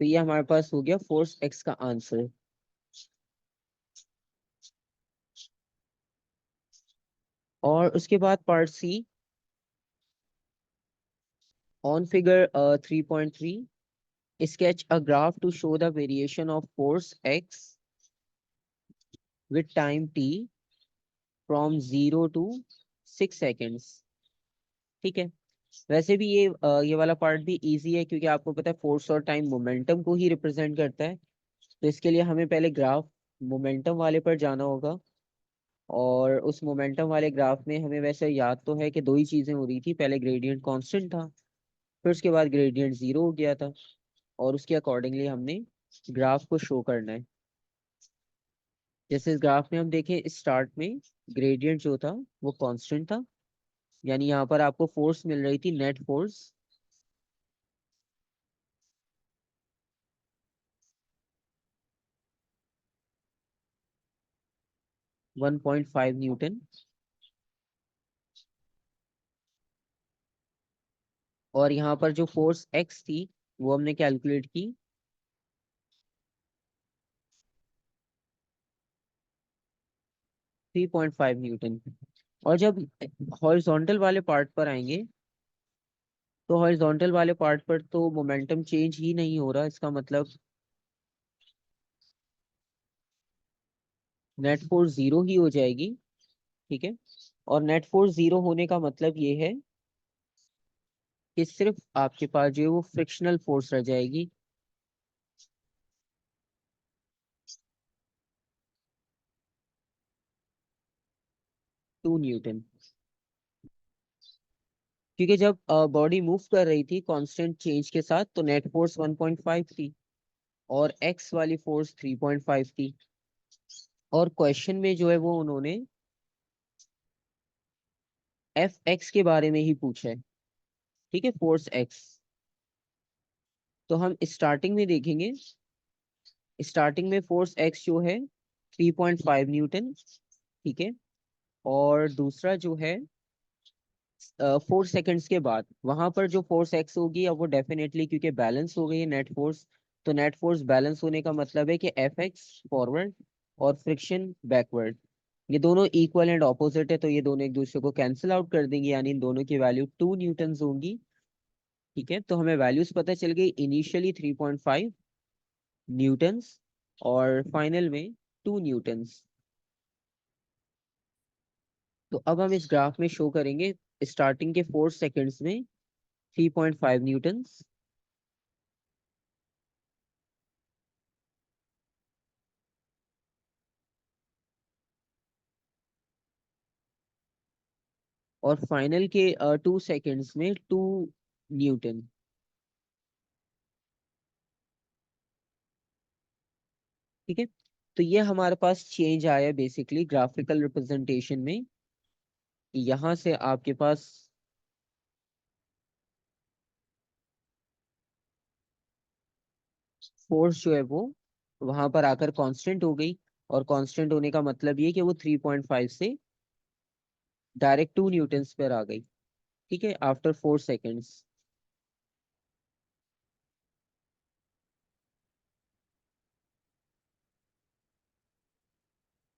तो ये हमारे पास हो गया फोर्स एक्स का आंसर। और उसके बाद part C, on figure 3.3 sketch a graph to show the variation of force x with time t from 0 to 6 seconds। ठीक है, वैसे भी ये वाला पार्ट भी इजी है, क्योंकि आपको पता है फोर्स और टाइम मोमेंटम को ही रिप्रेजेंट करता है। तो इसके लिए हमें पहले ग्राफ मोमेंटम वाले पर जाना होगा। और उस मोमेंटम वाले ग्राफ में हमें वैसे याद तो है कि दो ही चीजें हो रही थी, पहले ग्रेडियंट कांस्टेंट था, फिर उसके बाद ग्रेडियंट जीरो हो गया था। और उसके अकॉर्डिंगली हमने ग्राफ को शो करना है। जैसे इस ग्राफ में हम देखें, स्टार्ट में ग्रेडियंट जो था वो कांस्टेंट था, यानी यहाँ पर आपको फोर्स मिल रही थी, नेट फोर्स 1.5 न्यूटन। और यहाँ पर जो फोर्स एक्स थी वो हमने कैलकुलेट की 3.5 न्यूटन। और जब हॉरिजॉन्टल वाले पार्ट पर आएंगे, तो हॉरिजॉन्टल वाले पार्ट पर तो मोमेंटम चेंज ही नहीं हो रहा, इसका मतलब नेट फोर्स जीरो ही हो जाएगी। ठीक है, और नेट फोर्स जीरो होने का मतलब ये है कि सिर्फ आपके पास जो है वो फ्रिक्शनल फोर्स रह जाएगी। 2 न्यूटन। क्योंकि जब बॉडी मूव कर रही थी कांस्टेंट चेंज के साथ, तो नेट फोर्स 1.5 थी और एक्स वाली फोर्स 3.5 थी। और क्वेश्चन में जो है वो उन्होंने एफ एक्स के बारे में ही पूछा है। ठीक है, फोर्स एक्स। तो हम स्टार्टिंग में देखेंगे, स्टार्टिंग में फोर्स एक्स जो है 3.5 न्यूटन। ठीक है, और दूसरा जो है 4 सेकंड्स के बाद वहां पर जो फोर्स एक्स होगी, अब वो डेफिनेटली क्योंकि बैलेंस हो गई है नेट फोर्स, तो नेट फोर्स बैलेंस होने का मतलब है कि एफ एक्स फॉरवर्ड और फ्रिक्शन बैकवर्ड, ये दोनों इक्वल एंड ऑपोजिट है, तो ये दोनों एक दूसरे को कैंसिल आउट कर देंगे, यानी इन दोनों की वैल्यू 2 न्यूटन होंगी। ठीक है, तो हमें वैल्यूज पता चल गई, इनिशियली 3.5 न्यूटन्स और फाइनल में 2 न्यूटन्स। तो अब हम इस ग्राफ में शो करेंगे स्टार्टिंग के 4 सेकंड्स में 3.5 न्यूटन्स, और फाइनल के 2 सेकेंड्स में 2 न्यूटन। ठीक है, तो ये हमारे पास चेंज आया बेसिकली ग्राफिकल रिप्रेजेंटेशन में। यहाँ से आपके पास फोर्स जो है वो वहां पर आकर कांस्टेंट हो गई। और कांस्टेंट होने का मतलब ये कि वो 3.5 से डायरेक्ट 2 न्यूटन्स पर आ गई। ठीक है, आफ्टर 4 सेकेंड्स।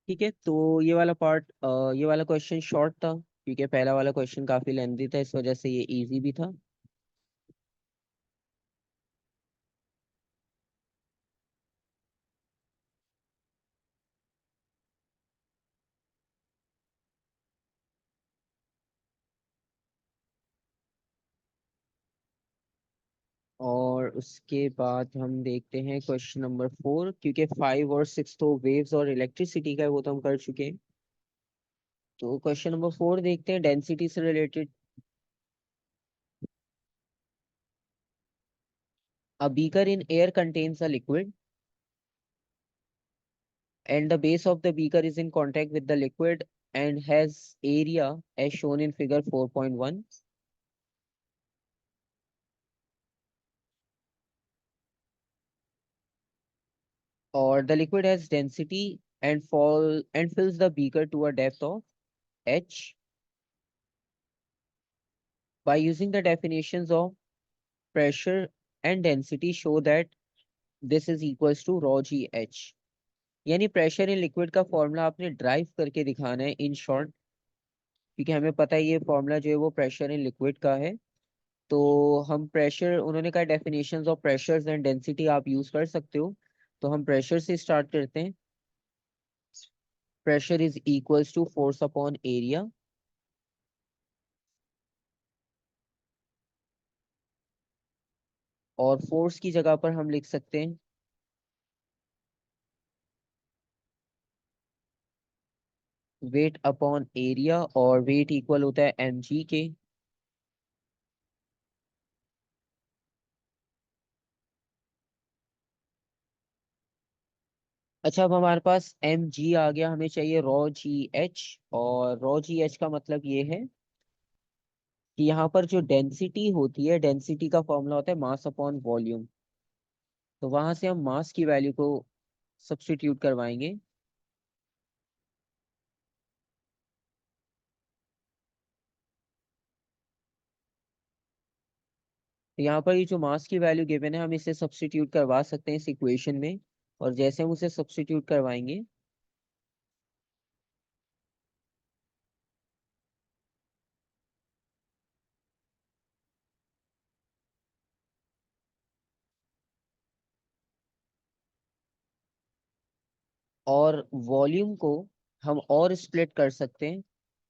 ठीक है, तो ये वाला पार्ट, ये वाला क्वेश्चन शॉर्ट था क्योंकि पहला वाला क्वेश्चन काफी लेंथी था, इस वजह से ये इजी भी था। और उसके बाद हम देखते हैं क्वेश्चन नंबर 4, क्योंकि 5 और 6 तो वेव्स और इलेक्ट्रिसिटी का है, वो तो हम कर चुके हैं। तो क्वेश्चन नंबर 4 देखते हैं, डेंसिटी से related. A beaker in air contains a liquid and the base of the beaker is in contact with the liquid and has area as shown in figure 4.1. Or the liquid has density and fills the beaker to a depth of h. By using the definitions of pressure and density, show that this is equals to rho g h। यानी pressure in liquid का formula आपने drive करके दिखाना है in short, क्योंकि हमें पता है ये फॉर्मूला जो है वो प्रेशर इन लिक्विड का है। तो हम प्रेशर, उन्होंने कहा definitions of pressures and density आप यूज कर सकते हो। तो हम प्रेशर से स्टार्ट करते हैं। Pressure is equals to force upon area. और फोर्स की जगह पर हम लिख सकते हैं वेट अपॉन एरिया, और वेट इक्वल होता है mg के। अच्छा, अब हमारे पास mg आ गया, हमें चाहिए रॉ जी एच। और रॉ जी एच का मतलब ये है कि यहाँ पर जो डेंसिटी होती है, डेंसिटी का फॉर्मूला होता है मास अपॉन वॉल्यूम। तो वहां से हम मास की वैल्यू को सब्स्टिट्यूट करवाएंगे। तो यहाँ पर ये जो मास की वैल्यू गिवन है, हम इसे सब्स्टिट्यूट करवा सकते हैं इस इक्वेशन में। और जैसे हम उसे सब्स्टिट्यूट करवाएंगे, और वॉल्यूम को हम और स्प्लिट कर सकते हैं।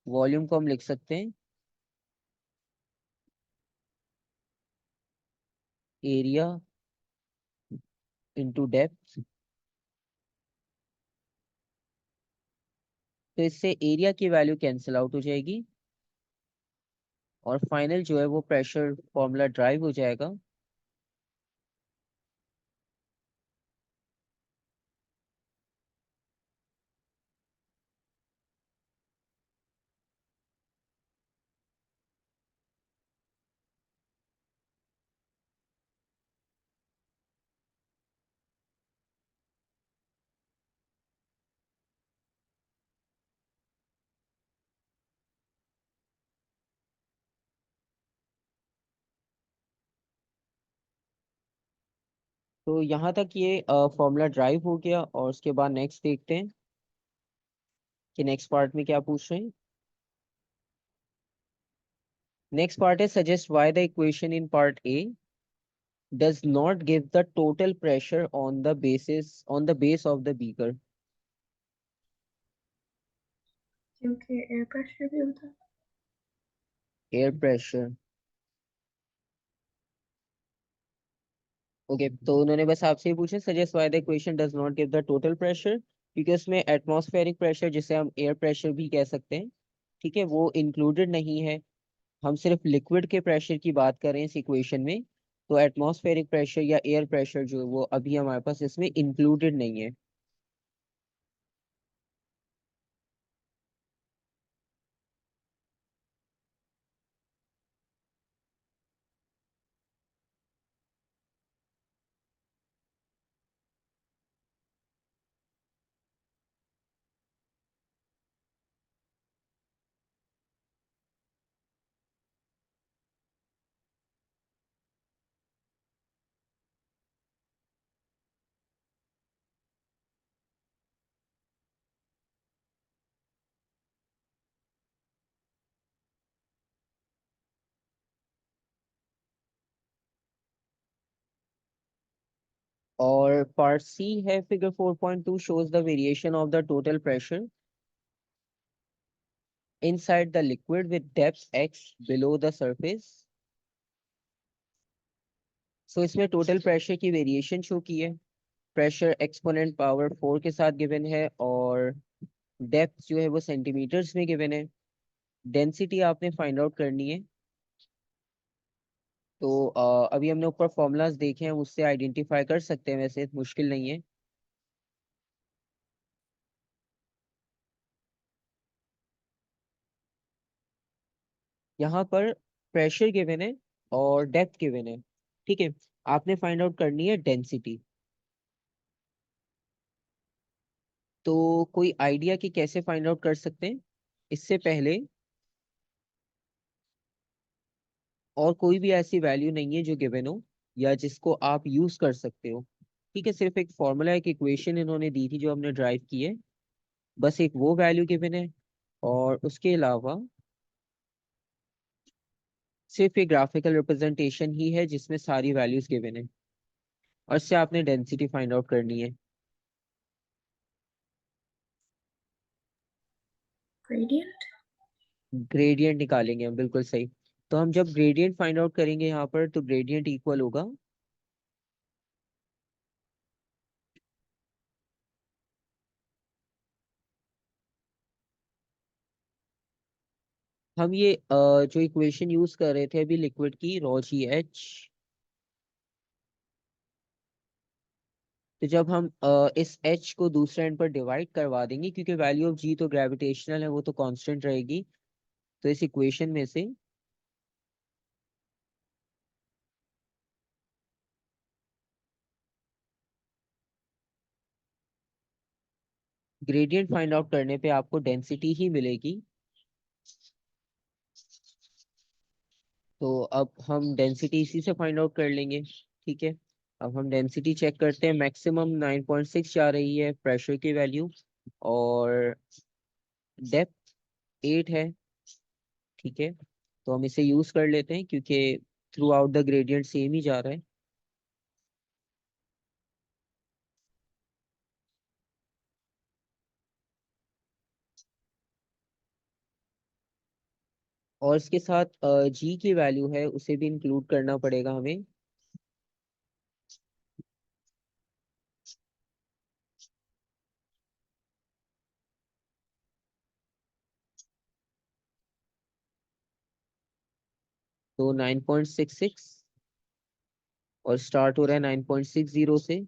वॉल्यूम को हम लिख सकते हैं एरिया इंटू डेप्थ। तो इससे एरिया की वैल्यू कैंसिल आउट हो जाएगी और फाइनल जो है वो प्रेशर फॉर्मूला ड्राइव हो जाएगा। तो यहाँ तक ये फॉर्मूला ड्राइव हो गया, और उसके बाद नेक्स्ट देखते हैं कि नेक्स्ट पार्ट में क्या पूछ रहे हैं। नेक्स्ट पार्ट है suggest why the equation in part A does not give the total pressure on the base of the beaker। क्योंकि एयर प्रेशर भी होता है। Air pressure. ओके, तो उन्होंने बस आपसे ही पूछे suggest why the equation does not give the total pressure, क्योंकि उसमें एटमॉस्फेरिक प्रेशर, जिसे हम एयर प्रेशर भी कह सकते हैं, ठीक है, वो इंक्लूडेड नहीं है। हम सिर्फ लिक्विड के प्रेशर की बात करें इस इक्वेशन में, तो एटमॉस्फेरिक प्रेशर या एयर प्रेशर जो है वो अभी हमारे पास इसमें इंक्लूडेड नहीं है। और पार्ट सी है, figure 4.2 shows the variation of the total pressure inside the liquid with depth x below the surface। सो इसमें टोटल प्रेशर की वेरिएशन शो की है। प्रेशर एक्सपोनेंट पावर 4 के साथ गिवन है, और डेप्थ जो है वो सेंटीमीटर्स में गिवन है। डेंसिटी आपने फाइंड आउट करनी है। तो अभी हमने ऊपर फॉर्मूलाज देखे हैं, उससे आइडेंटिफाई कर सकते हैं, वैसे मुश्किल नहीं है। यहाँ पर प्रेशर गिवन है और डेप्थ गिवन है। ठीक है, आपने फाइंड आउट करनी है डेंसिटी। तो कोई आइडिया कि कैसे फाइंड आउट कर सकते हैं? इससे पहले और कोई भी ऐसी वैल्यू नहीं है जो गिवन हो या जिसको आप यूज कर सकते हो। ठीक है, सिर्फ एक फॉर्मूला, एक इक्वेशन इन्होंने दी थी जो हमने ड्राइव की है। बस एक वो वैल्यू गिवन है, और उसके अलावा सिर्फ एक ग्राफिकल रिप्रेजेंटेशन ही है जिसमें सारी वैल्यूज गिवन है, और इससे आपने डेंसिटी फाइंड आउट करनी है। ग्रेडियंट। ग्रेडियंट निकालेंगे हम, बिल्कुल सही। तो हम जब ग्रेडियंट फाइंड आउट करेंगे यहाँ पर, तो ग्रेडियंट इक्वल होगा, हम ये जो इक्वेशन यूज कर रहे थे अभी लिक्विड की, रॉ जी एच। तो जब हम इस एच को दूसरे एंड पर डिवाइड करवा देंगे, क्योंकि वैल्यू ऑफ जी तो ग्रेविटेशनल है, वो तो कांस्टेंट रहेगी। तो इस इक्वेशन में से ग्रेडियंट फाइंड आउट करने पे आपको डेंसिटी ही मिलेगी। तो अब हम डेंसिटी इसी से फाइंड आउट कर लेंगे। ठीक है, अब हम डेंसिटी चेक करते हैं। मैक्सिमम 9.6 जा रही है प्रेशर की वैल्यू, और डेप्थ 8 है। ठीक है, तो हम इसे यूज कर लेते हैं क्योंकि throughout the gradient same ही जा रहा है। और इसके साथ जी की वैल्यू है, उसे भी इंक्लूड करना पड़ेगा हमें। तो 9.66, और स्टार्ट हो रहा है 9.60 से।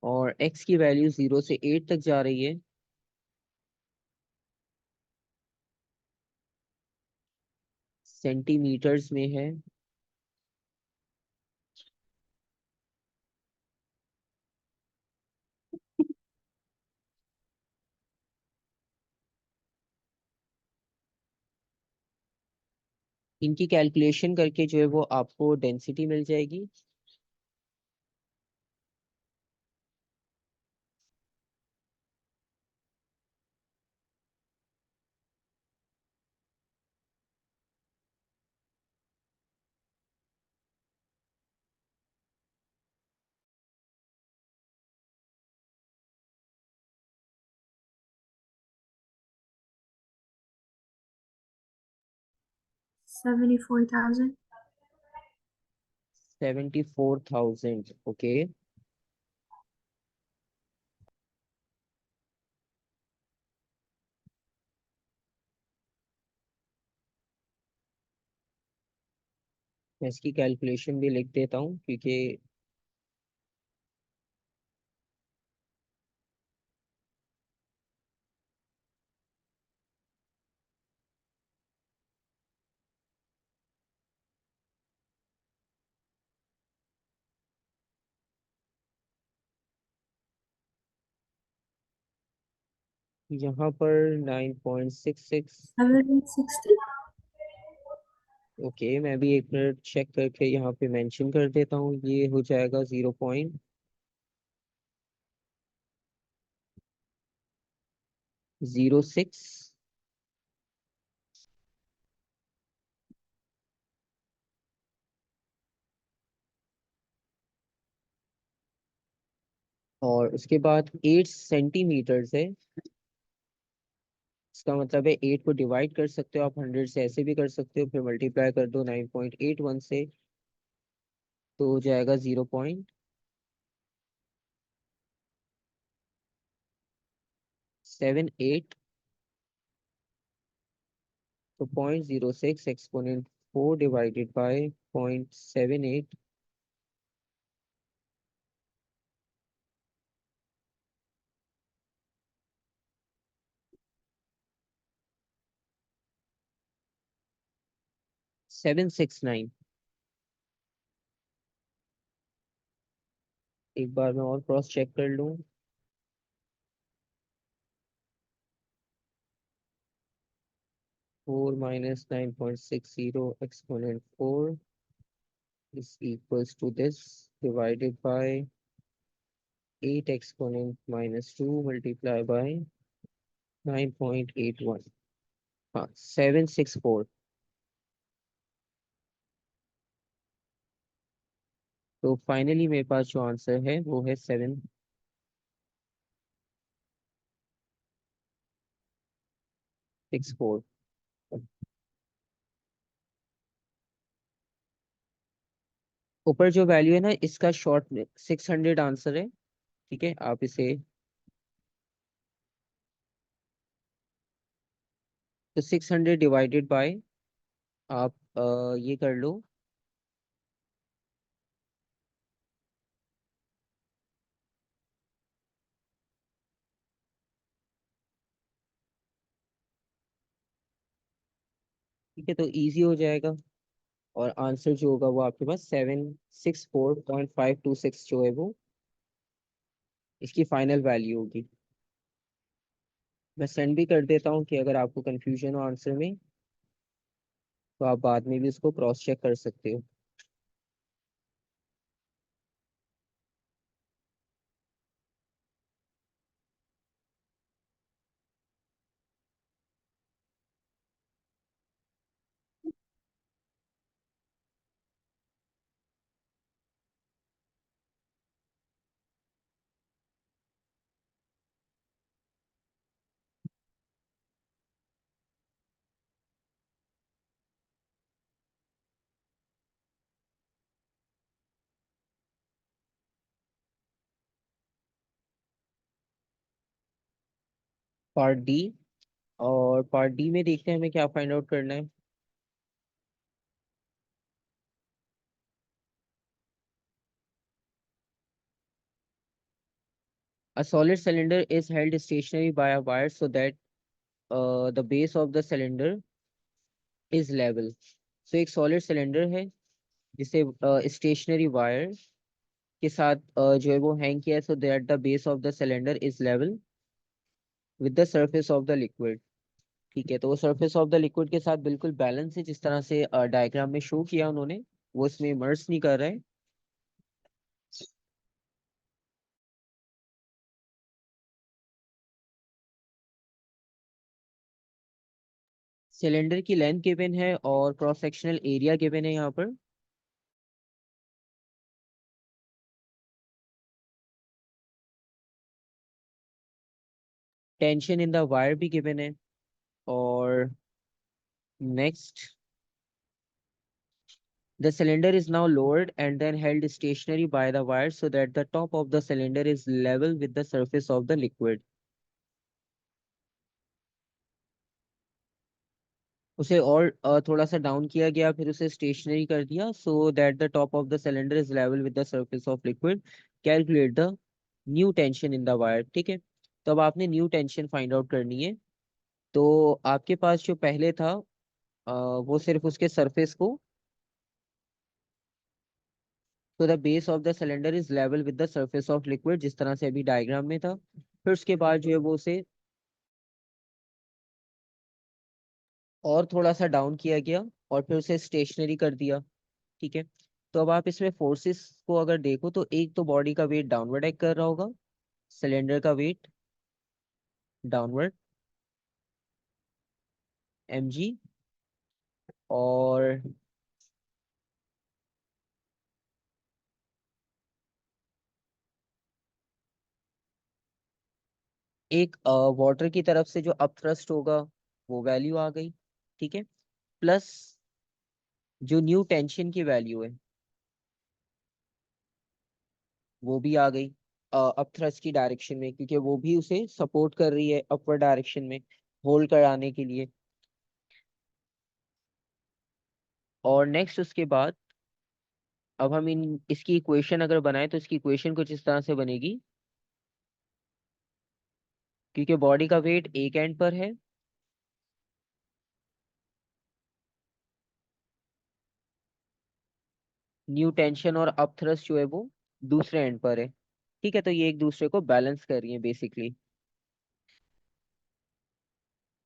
और एक्स की वैल्यू 0 से 8 तक जा रही है। सेंटीमीटर्स में है। इनकी कैलकुलेशन करके जो है वो आपको डेंसिटी मिल जाएगी। $74,000। 74,000, ओके। मैं इसकी कैलकुलेशन भी लिख देता हूँ क्योंकि यहाँ पर 9.66। 760. ओके, मैं भी एक मिनट चेक करके यहाँ पे मेंशन कर देता हूँ। ये हो जाएगा 0.06। और उसके बाद 8 सेंटीमीटर है। इसका मतलब है 8 को डिवाइड कर सकते हो आप 100 से, ऐसे भी कर सकते हो, फिर मल्टीप्लाई कर दो 9.81 से, तो हो जाएगा 0.78। तो 0.06 एक्सपोनेंट 4 डिवाइडेड बाय 0.78, 769। एक बार मैं और क्रॉस चेक कर लूँ। 4 minus 9.60 exponent 4 is equals to this divided by 8 exponent minus 2 multiplied by 9.81। हाँ, 764। तो फाइनली मेरे पास जो आंसर है वो है 764। ऊपर जो वैल्यू है ना, इसका शॉर्ट में 600 आंसर है। ठीक है, आप इसे, तो 600 डिवाइडेड बाय, आप ये कर लो। ठीक है, तो इजी हो जाएगा। और आंसर जो होगा वो आपके पास 764.526 जो है वो इसकी फाइनल वैल्यू होगी। मैं सेंड भी कर देता हूँ कि अगर आपको कंफ्यूजन हो आंसर में तो आप बाद में भी उसको क्रॉस चेक कर सकते हो। Part D. और पार्ट डी में देखते हैं हमें क्या फाइंड आउट करना है। A solid cylinder is held stationary by a wire so that the base of the cylinder is level। So एक सॉलिड सिलेंडर है जिसे स्टेशनरी वायर के साथ जो है वो हैंग किया है, so that the base of the cylinder is level with the surface of the liquid. ठीक है, तो वो सरफेस ऑफ द लिक्विड के साथ बिल्कुल बैलेंस है, जिस तरह से डायग्राम में शो किया उन्होंने, वो इसमें इमर्स नहीं कर रहा है। सिलेंडर की लेंथ गिवन है और क्रॉस सेक्शनल एरिया गिवन है यहाँ पर। टेंशन इन द वायर भी गिवन है। और next The cylinder is now lowered and then held stationary by the wire so that the top of the cylinder is level with the surface of the liquid. उसे और थोड़ा सा down किया गया, फिर उसे स्टेशनरी कर दिया so that the top of the cylinder is level with the surface of liquid. Calculate the new tension in the wire. ठीक है, तो अब आपने न्यू टेंशन फाइंड आउट करनी है। तो आपके पास जो पहले था वो सिर्फ उसके सरफेस को, तो the base of the cylinder is level with the surface of liquid, जिस तरह से अभी डायग्राम में था। फिर उसके बाद जो है वो उसे और थोड़ा सा डाउन किया गया और फिर उसे स्टेशनरी कर दिया। ठीक है, तो अब आप इसमें फोर्सेस को अगर देखो तो एक तो बॉडी का वेट डाउनवर्ड एक्ट कर रहा होगा, सिलेंडर का वेट डाउनवर्ड mg, और एक वाटर की तरफ से जो अपथ्रस्ट होगा वो वैल्यू आ गई। ठीक है, प्लस जो न्यू टेंशन की वैल्यू है वो भी आ गई अपथ्रस्ट की डायरेक्शन में, क्योंकि वो भी उसे सपोर्ट कर रही है अपवर्ड डायरेक्शन में होल्ड कराने के लिए। और नेक्स्ट उसके बाद अब हम इन इसकी इक्वेशन अगर बनाए तो इसकी इक्वेशन कुछ इस तरह से बनेगी। क्योंकि बॉडी का वेट एक एंड पर है, न्यू टेंशन और अप थ्रस्ट जो है वो दूसरे एंड पर है। ठीक है, तो ये एक दूसरे को बैलेंस कर रही है बेसिकली।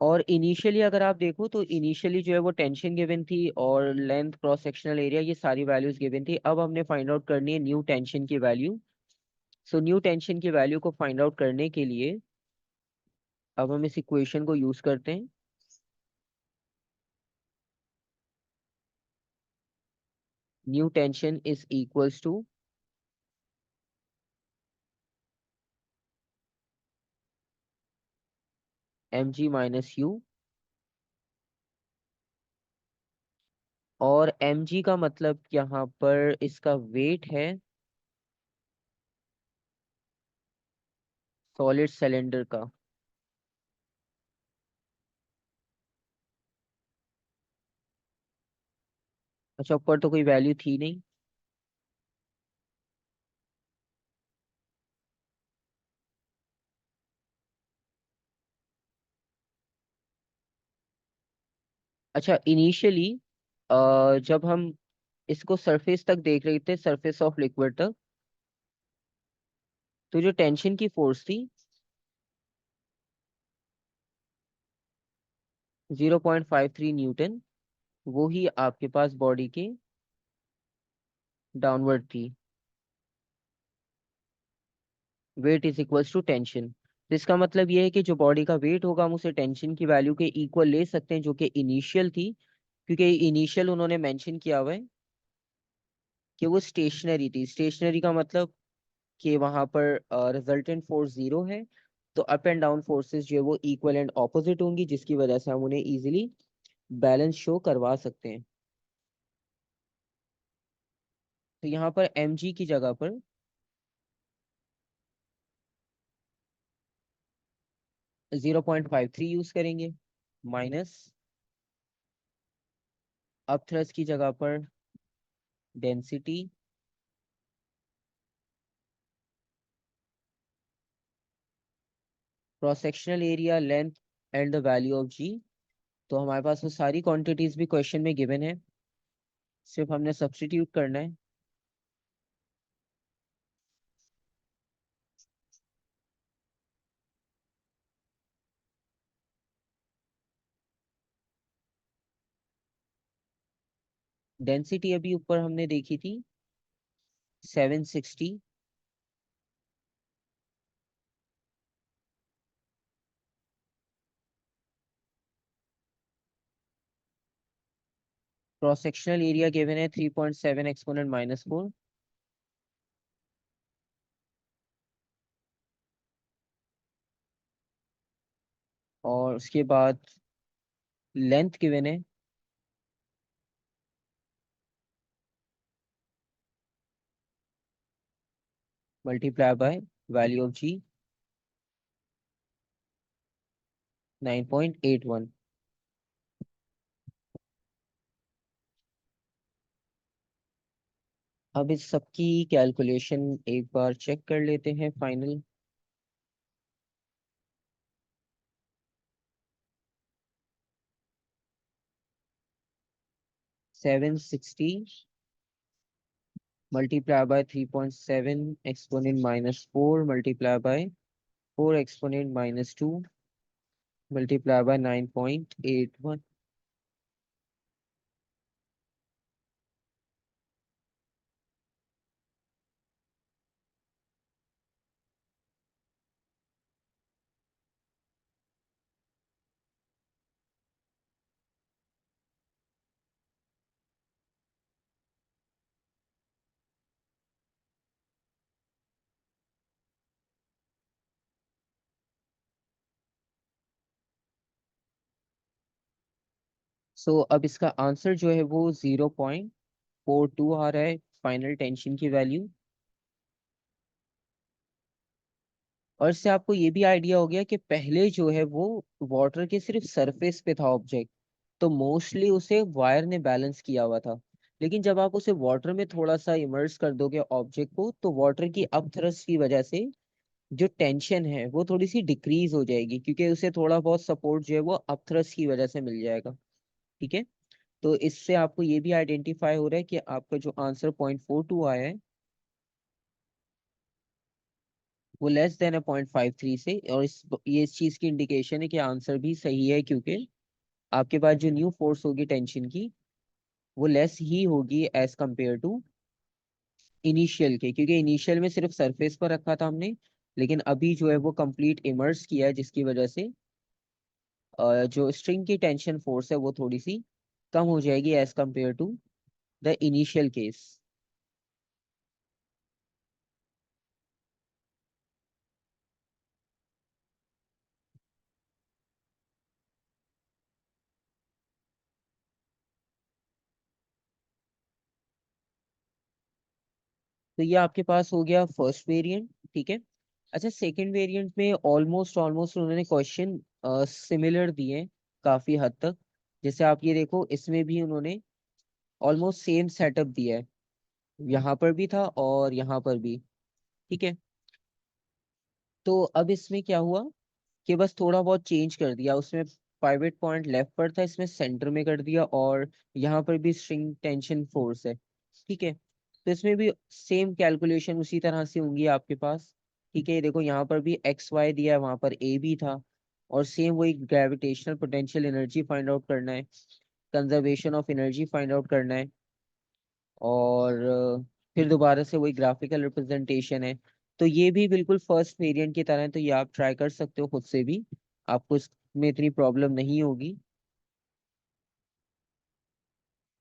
और इनिशियली अगर आप देखो तो इनिशियली जो है वो टेंशन गिवन थी और लेंथ क्रॉस सेक्शनल एरिया, ये सारी वैल्यूज गिवन थी। अब हमने फाइंड आउट करनी है न्यू टेंशन की वैल्यू। सो न्यू टेंशन की वैल्यू को फाइंड आउट करने के लिए अब हम इस इक्वेशन को यूज करते हैं। New tension is equals to mg minus U. और mg का मतलब यहाँ पर इसका वेट है सॉलिड सिलेंडर का। अच्छा, ऊपर तो कोई वैल्यू थी नहीं। अच्छा, इनिशियली जब हम इसको सरफेस तक देख रहे थे, सरफेस ऑफ लिक्विड तक, तो जो टेंशन की फोर्स थी 0.53 न्यूटन, वो ही आपके पास बॉडी के डाउनवर्ड थी। Weight is equals to tension. तो इसका मतलब ये है कि जो बॉडी का वेट होगा हम उसे टेंशन की वैल्यू के इक्वल ले सकते हैं, जो कि इनिशियल थी। क्योंकि इनिशियल उन्होंने मेंशन किया हुआ है कि वो स्टेशनरी थी। स्टेशनरी का मतलब कि वहां पर रिजल्टेंट फोर्स जीरो है, तो अप एंड डाउन फोर्सेस जो है वो इक्वल एंड ऑपोजिट होंगी, जिसकी वजह से हम उन्हें इजीली बैलेंस शो करवा सकते हैं। तो यहाँ पर mg की जगह पर 0.53 यूज करेंगे, माइनस अब थ्रस्ट की जगह पर density cross sectional area length and the value of g। तो हमारे पास वो सारी क्वांटिटीज भी क्वेश्चन में गिवन है, सिर्फ हमने सब्स्टिट्यूट करना है। डेंसिटी अभी ऊपर हमने देखी थी 760, क्रॉस सेक्शनल एरिया गिवन है 3.7 एक्सपोनेंट -4, और उसके बाद लेंथ गिवन है मल्टीप्लाई बाय वैल्यू ऑफ जी 9.81। अब इस सबकी कैलकुलेशन एक बार चेक कर लेते हैं final. 760 multiply by 3.7 exponent -4 multiply by 4 exponent -2 multiply by 9.81। सो अब इसका आंसर जो है वो 0.42 आ रहा है, फाइनल टेंशन की वैल्यू। और इससे आपको ये भी आइडिया हो गया कि पहले जो है वो वाटर के सिर्फ सरफेस पे था ऑब्जेक्ट, तो मोस्टली उसे वायर ने बैलेंस किया हुआ था। लेकिन जब आप उसे वाटर में थोड़ा सा इमर्स कर दोगे ऑब्जेक्ट को, तो वाटर की अपथ्रस्ट की वजह से जो टेंशन है वो थोड़ी सी डिक्रीज हो जाएगी, क्योंकि उसे थोड़ा बहुत सपोर्ट जो है वो अपथ्रस्ट की वजह से मिल जाएगा। ठीक है। तो इससे आपको ये भी आइडेंटिफाई हो रहा है कि आपका जो आंसर 0.42 आया है वो लेस देन 0.53 से। और इस चीज की इंडिकेशन है कि आंसर भी सही है, क्योंकि आपके पास जो न्यू फोर्स होगी टेंशन की वो लेस ही होगी एज कंपेयर टू इनिशियल के, क्योंकि इनिशियल में सिर्फ सरफेस पर रखा था हमने, लेकिन अभी जो है वो कंप्लीट इमर्स किया है, जिसकी वजह से जो स्ट्रिंग की टेंशन फोर्स है वो थोड़ी सी कम हो जाएगी as compare to the initial case. तो ये आपके पास हो गया फर्स्ट वेरिएंट। ठीक है। अच्छा, सेकंड वेरिएंट में ऑलमोस्ट ऑलमोस्ट उन्होंने क्वेश्चन सिमिलर दिए हैं काफी हद तक। जैसे आप ये देखो, इसमें भी उन्होंने ऑलमोस्ट सेम सेटअप दिया है, यहाँ पर भी था और यहाँ पर भी। ठीक है। तो अब इसमें क्या हुआ कि बस थोड़ा बहुत चेंज कर दिया उसमें। पाइवट पॉइंट लेफ्ट पर था, इसमें सेंटर में कर दिया, और यहाँ पर भी स्ट्रिंग टेंशन फोर्स है। ठीक है। तो इसमें भी सेम कैलकुलेशन उसी तरह से होंगी आपके पास। ठीक है। ये देखो, यहाँ पर भी एक्स वाई दिया है, वहां पर ए भी था, और सेम वही gravitational potential energy find out करना है, conservation of energy find out करना है, और फिर दोबारा से वही ग्राफिकल रिप्रेजेंटेशन है। तो ये भी बिल्कुल फर्स्ट वेरिएंट की तरह है, तो ये आप ट्राई कर सकते हो खुद से भी, आपको इसमें इतनी प्रॉब्लम नहीं होगी।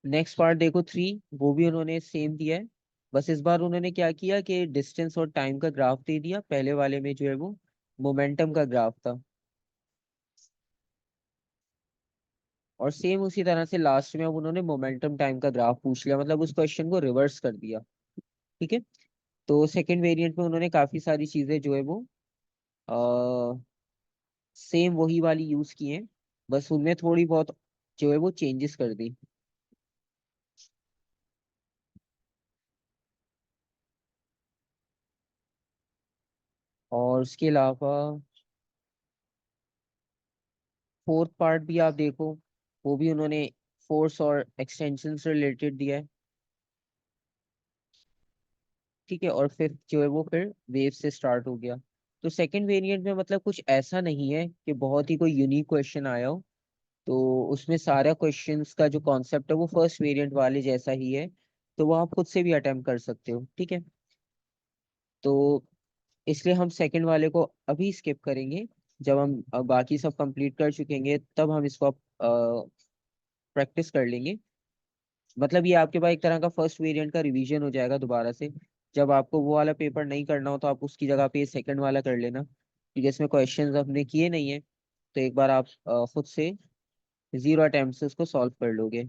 नेक्स्ट पार्ट देखो, थ्री, वो भी उन्होंने सेम दिया है। बस इस बार उन्होंने क्या किया कि डिस्टेंस और टाइम का ग्राफ दे दिया, पहले वाले में जो है वो मोमेंटम का ग्राफ था। और सेम उसी तरह से लास्ट में अब उन्होंने मोमेंटम टाइम का ग्राफ पूछ लिया, मतलब उस क्वेश्चन को रिवर्स कर दिया। ठीक है। तो सेकंड वेरिएंट में उन्होंने काफी सारी चीजें जो है वो सेम वही वाली यूज की हैं, बस उनमें थोड़ी बहुत जो है वो चेंजेस कर दी। और उसके अलावा फोर्थ पार्ट भी आप देखो, वो भी उन्होंने फोर्स और एक्सटेंशन से रिलेटेड दिया है। ठीक है। और फिफ्थ जो है वो फिर वेव से स्टार्ट हो गया। तो सेकंड वेरिएंट में मतलब कुछ ऐसा नहीं है कि बहुत ही कोई यूनिक क्वेश्चन आया हो। तो उसमें सारा क्वेश्चंस का जो कॉन्सेप्ट है वो फर्स्ट वेरिएंट वाले जैसा ही है, तो वो आप खुद से भी अटेम्प्ट कर सकते हो। ठीक है। तो इसलिए हम सेकंड वाले को अभी स्किप करेंगे। जब हम बाकी सब कंप्लीट कर चुकेंगे तब हम इसको प्रैक्टिस कर लेंगे। मतलब ये आपके पास एक तरह का फर्स्ट वेरिएंट का रिवीजन हो जाएगा दोबारा से। जब आपको वो वाला पेपर नहीं करना हो तो आप उसकी जगह पे सेकंड वाला कर लेना, क्योंकि इसमें क्वेश्चंस आपने किए नहीं है, तो एक बार आप खुद से जीरो अटेम्प्ट से उसको सॉल्व कर लोगे।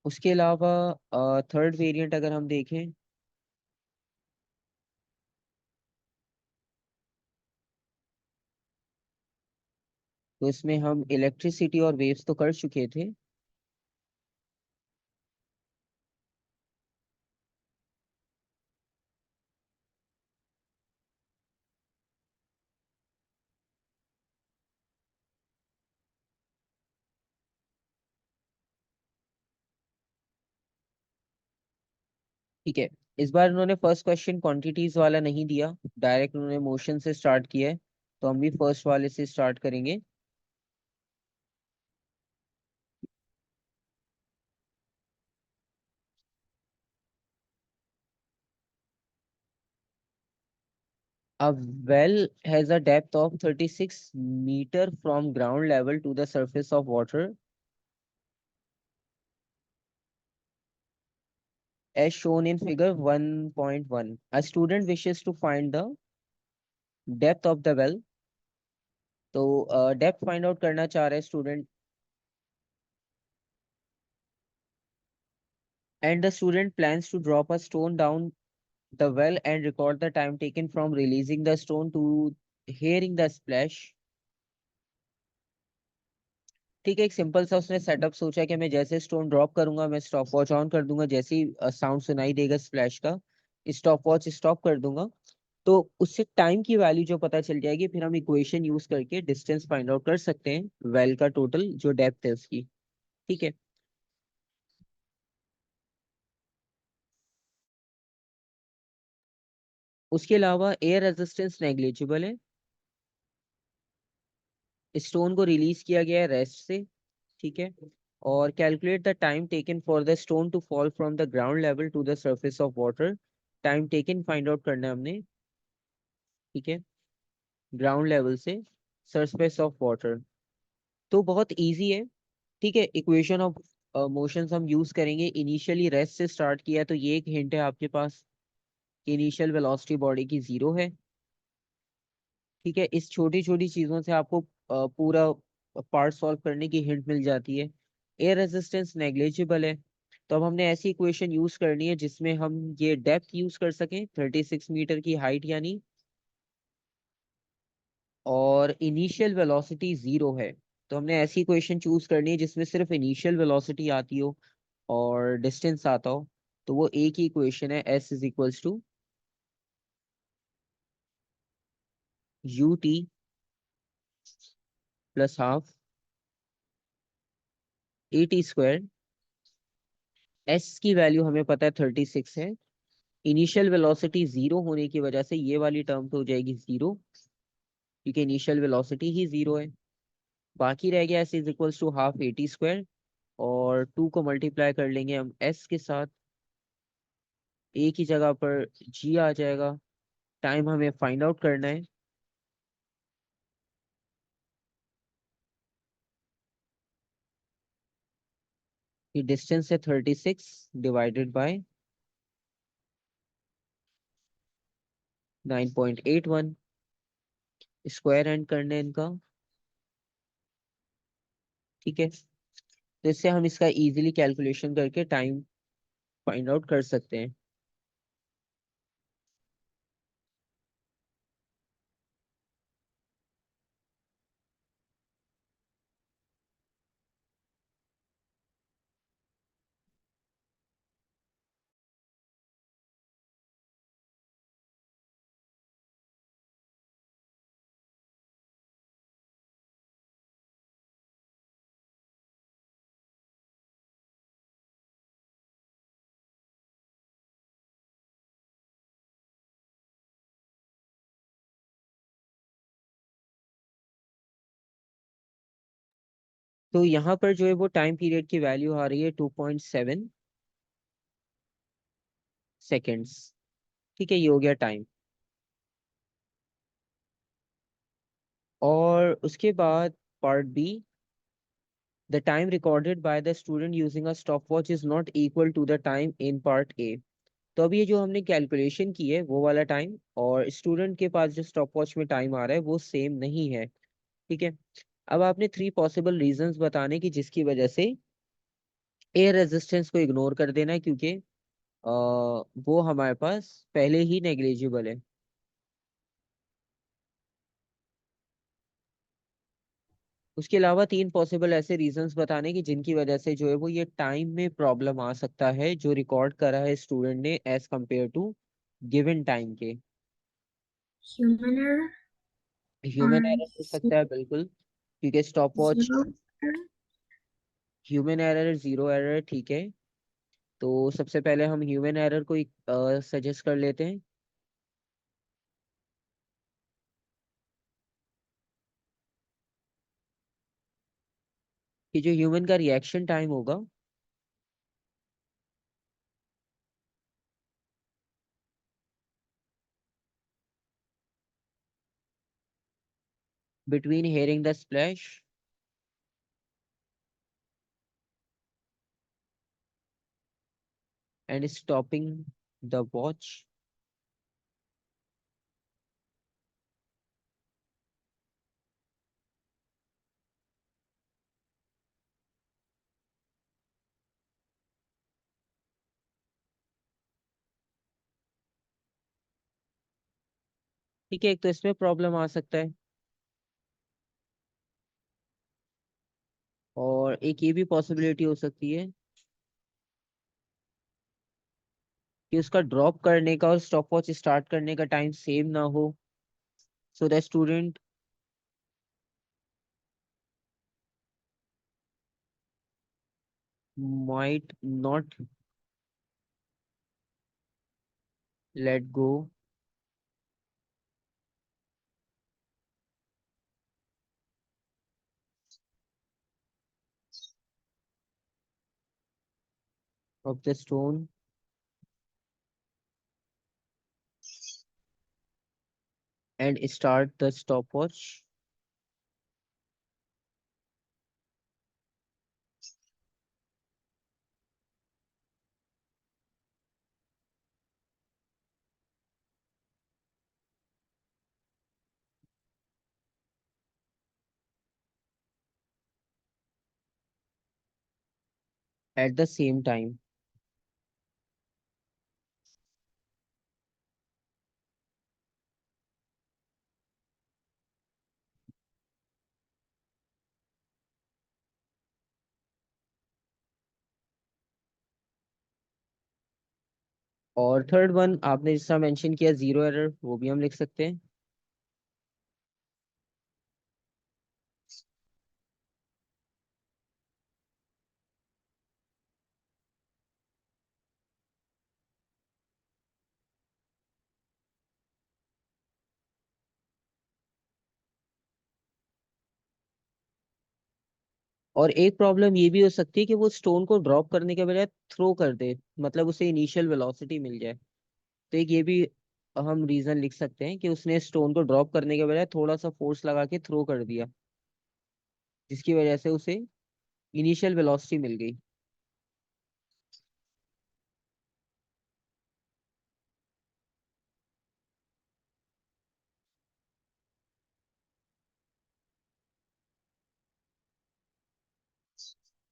उसके अलावा थर्ड वेरिएंट अगर हम देखें, तो इसमें हम इलेक्ट्रिसिटी और वेव्स तो कर चुके थे। ठीक है, इस बार उन्होंने फर्स्ट क्वेश्चन क्वांटिटीज वाला नहीं दिया, डायरेक्ट उन्होंने मोशन से स्टार्ट किया है। तो हम भी फर्स्ट वाले से स्टार्ट करेंगे। A well has a depth of 36 meter from ground level to the surface of water as shown in figure 1.1. A student wishes to find the depth of the well. तो depth find out करना चाह रहे हैं student, and the student plans to drop a stone down the well and record the time taken from releasing the stone to hearing the splash. ठीक है, एक simple सा उसने सेटअप सोचा कि मैं जैसे स्टोन ड्रॉप करूंगा मैं स्टॉप वॉच ऑन कर दूंगा, जैसे ही साउंड सुनाई देगा स्प्लैश का स्टॉप वॉच स्टॉप कर दूंगा। तो उससे टाइम की वैल्यू जो पता चल जाएगी, फिर हम इक्वेशन यूज करके डिस्टेंस फाइंड आउट कर सकते हैं वेल का टोटल जो डेप्थ है उसकी। ठीक है, उसके अलावा एयर रेजिस्टेंस नेग्लिजिबल है। स्टोन को रिलीज किया गया है रेस्ट से। ठीक है, और calculate the time taken for the stone to fall from the ground level to the surface of water. Time taken find out करना है हमने। ठीक है, ग्राउंड लेवल से सरफेस ऑफ वाटर। तो बहुत इजी है। ठीक है, इक्वेशन ऑफ मोशंस हम यूज करेंगे। इनिशियली रेस्ट से स्टार्ट किया तो ये एक हिंट है आपके पास, इनिशियल वेलोसिटी बॉडी की जीरो है। ठीक है, इस छोटी छोटी चीजों से आपको पूरा पार्ट सॉल्व करने की हिंट मिल जाती है। एयर रेजिस्टेंस नेग्लिजिबल है। तो अब हमने ऐसी इक्वेशन यूज करनी है जिसमें हम ये डेप्थ यूज कर सकें 36 मीटर की हाइट यानी, और इनिशियल वेलोसिटी जीरो है। तो हमने ऐसी इक्वेशन चूज करनी है जिसमें सिर्फ इनिशियल वेलोसिटी आती हो और डिस्टेंस आता हो। तो वो एक ही इक्वेशन है, S is equals to U T plus half A T square. S की वैल्यू हमें पता है 36 है। इनिशियल वेलोसिटी जीरो होने की वजह से ये वाली टर्म तो हो जाएगी जीरो, क्योंकि इनिशियल वेलोसिटी ही जीरो है। बाकी रह गया S is equals to half A T square, और टू को मल्टीप्लाई कर लेंगे हम एस के साथ, एक ही जगह पर जी आ जाएगा। टाइम हमें फाइंड आउट करना है। कि डिस्टेंस है 36 डिवाइडेड बाय 9.81, स्क्वायर एंड करना है इनका। ठीक है, तो इससे हम इसका इजीली कैलकुलेशन करके टाइम फाइंड आउट कर सकते हैं। तो यहाँ पर जो है वो टाइम पीरियड की वैल्यू आ रही है 2.7 सेकेंड्स। ठीक है, ये हो गया टाइम। और उसके बाद part B, the time recorded by the student using a stop watch is not equal to the time in part A. तो अब ये जो हमने कैलकुलेशन की है वो वाला टाइम और स्टूडेंट के पास जो स्टॉप वॉच में टाइम आ रहा है वो सेम नहीं है। ठीक है, अब आपने थ्री पॉसिबल रीजंस बताने की जिसकी वजह से एयर रेजिस्टेंस को इग्नोर कर देना है, क्योंकि वो हमारे पास पहले ही नेग्लिजिबल है। उसके अलावा तीन पॉसिबल ऐसे रीजंस बताने की जिनकी वजह से जो है वो ये टाइम में प्रॉब्लम आ सकता है जो रिकॉर्ड करा है स्टूडेंट ने as compare to given time के। Human error human or error हो सकता है बिल्कुल, क्योंकि stop watch. zero error? Human error, zero error, ठीक है। तो सबसे पहले हम ह्यूमन एरर को सजेस्ट कर लेते हैं कि जो ह्यूमन का रिएक्शन टाइम होगा between hearing the splash and stopping the watch, ठीक है, एक तो इसमें प्रॉब्लम आ सकता है। और एक ये भी पॉसिबिलिटी हो सकती है कि उसका ड्रॉप करने का और स्टॉप वॉच स्टार्ट करने का टाइम सेम ना हो, so the student might not let go of the stone and start the stopwatch at the same time। और थर्ड वन आपने जिसका मेंशन किया जीरो एरर, वो भी हम लिख सकते हैं। और एक प्रॉब्लम ये भी हो सकती है कि वो स्टोन को ड्रॉप करने के बजाय थ्रो कर दे, मतलब उसे इनिशियल वेलोसिटी मिल जाए। तो एक ये भी हम रीजन लिख सकते हैं कि उसने स्टोन को ड्रॉप करने के बजाय थोड़ा सा फोर्स लगा के थ्रो कर दिया, जिसकी वजह से उसे इनिशियल वेलोसिटी मिल गई।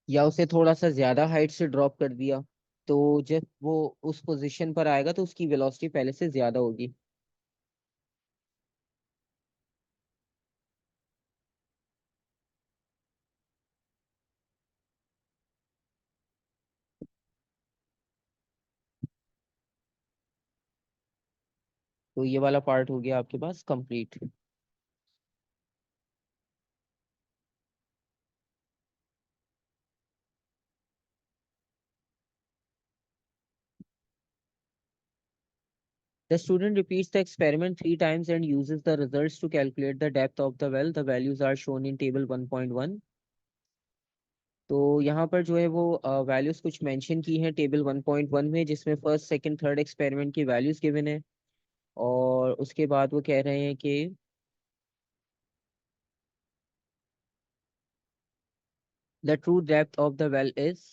या उसे थोड़ा सा ज्यादा हाइट से ड्रॉप कर दिया, तो जब वो उस पोजीशन पर आएगा तो उसकी वेलोसिटी पहले से ज्यादा होगी। तो ये वाला पार्ट हो गया आपके पास complete. The student repeats the experiment 3 times and uses the results to calculate the depth of the well. The values are shown in table 1.1। तो यहाँ पर जो है वो वैल्यूज कुछ मेंशन की हैं टेबल 1.1 में, जिसमें फर्स्ट सेकंड थर्ड एक्सपेरिमेंट की वैल्यूज गिवन है। और उसके बाद वो कह रहे हैं कि the true depth of the well is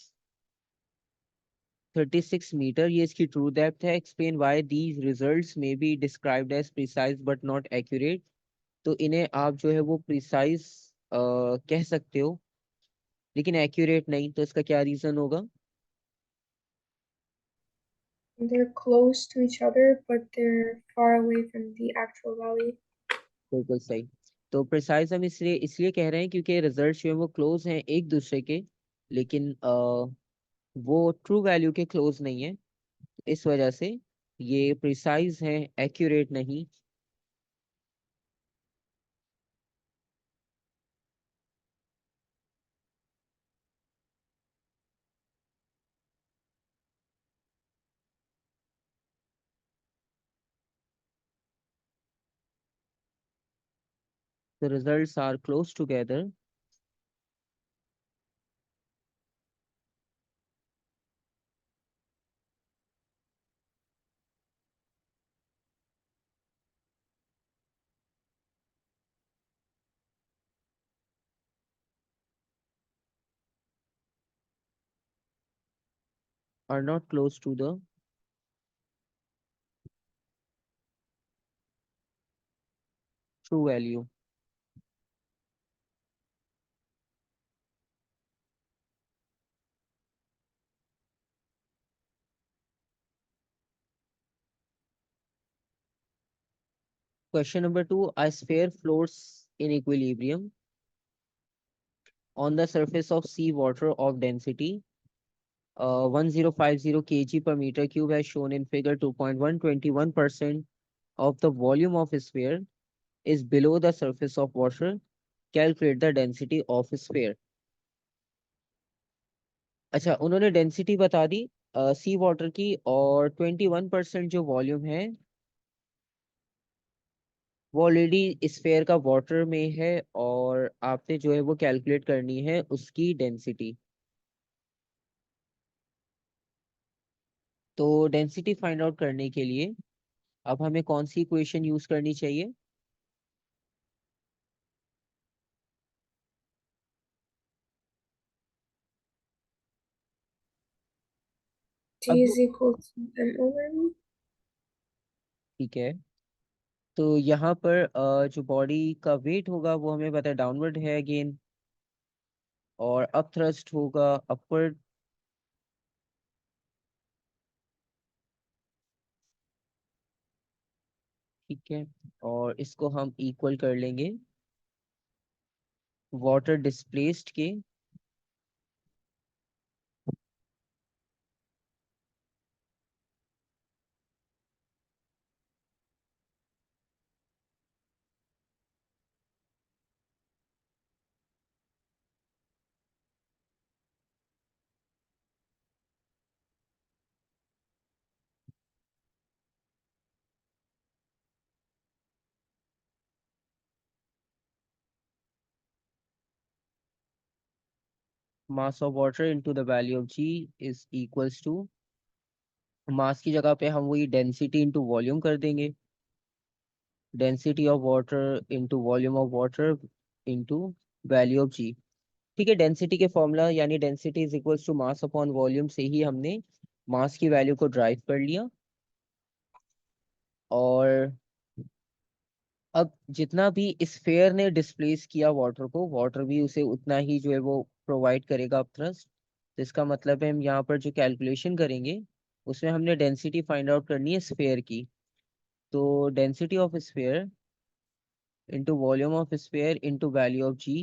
36 metre, ये इसकी ट्रू डेप्थ है। Explain why these results may be described as precise but not accurate. तो इन्हें आप जो है वो प्रिसाइज कह सकते हो लेकिन एक्यूरेट नहीं, तो इसका क्या रीजन होगा? They're close to each other, but they're far away from the actual value. बिल्कुल सही। तो प्रिसाइज हम इसलिए इसलिए कह रहे हैं क्योंकि रिजल्ट जो है वो क्लोज हैं एक दूसरे के, लेकिन वो ट्रू वैल्यू के क्लोज नहीं है। इस वजह से ये प्रिसाइज है, एक्यूरेट नहीं। The results are close together. Are not close to the true value. Question number two, a sphere floats in equilibrium on the surface of sea water of density 1050 kg per meter cube as shown in figure 2.1. 21% of the volume of a sphere is below the surface of water. Calculate the density of a sphere. अच्छा, उन्होंने density बता दी सी water की, और 21% जो volume है वो already sphere का water में है, और आपने जो है वो कैलकुलेट करनी है उसकी डेंसिटी। तो डेंसिटी फाइंड आउट करने के लिए अब हमें कौन सी इक्वेशन यूज करनी चाहिए? T अब is equal to m over v. ठीक है, तो यहाँ पर जो बॉडी का वेट होगा वो हमें पता है डाउनवर्ड है अगेन, और अप थ्रस्ट होगा अपवर्ड। ठीक है, और इसको हम इक्वल कर लेंगे वाटर डिस्प्लेस्ड के mass of water into the value of ji is equals to, mass की जगह पे हम वही डेंसिटी इनटू वॉल्यूम कर देंगे, density of water into volume of water into value of g. ठीक है, डेंसिटी के फॉर्मूला यानी density is equals to mass upon volume से ही हमने मास की वैल्यू को ड्राइव कर लिया। और अब जितना भी स्फेयर ने डिस्प्लेस किया वाटर को, वाटर भी उसे उतना ही जो है वो प्रोवाइड करेगा अप थ्रस्ट। तो इसका मतलब है हम यहाँ पर जो कैलकुलेशन करेंगे उसमें हमने डेंसिटी फाइंड आउट करनी है स्फेयर की। तो density of sphere into volume of sphere into value of ji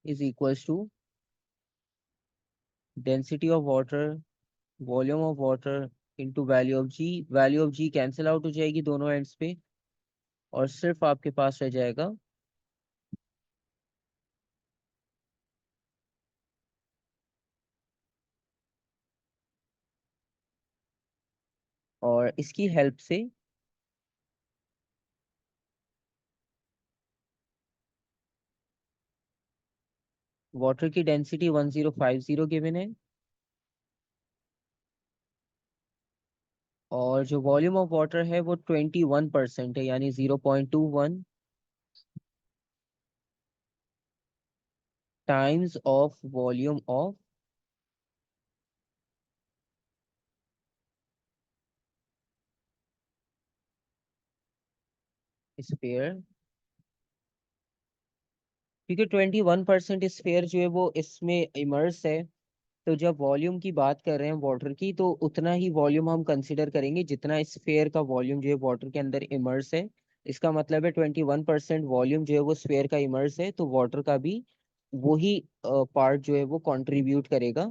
is equals to density of water, volume of water into value of G. Value of G cancel out हो जाएगी दोनों ends पे, और सिर्फ आपके पास रह जाएगा और इसकी हेल्प से वाटर की डेंसिटी 1050 गिवन है, और जो वॉल्यूम ऑफ वाटर है वो 21% है यानी 0.21 times of volume of sphere. क्योंकि 21% स्फीयर जो है वो इसमें इमर्स है, तो जब वॉल्यूम की बात कर रहे हैं वाटर की तो उतना ही वॉल्यूम हम कंसिडर करेंगे जितना स्फीयर का वॉल्यूम जो है वाटर के अंदर इमर्स है। इसका मतलब है 21% वॉल्यूम जो है वो स्फेयर का इमर्स है, तो वाटर का भी वही पार्ट जो है वो कंट्रीब्यूट करेगा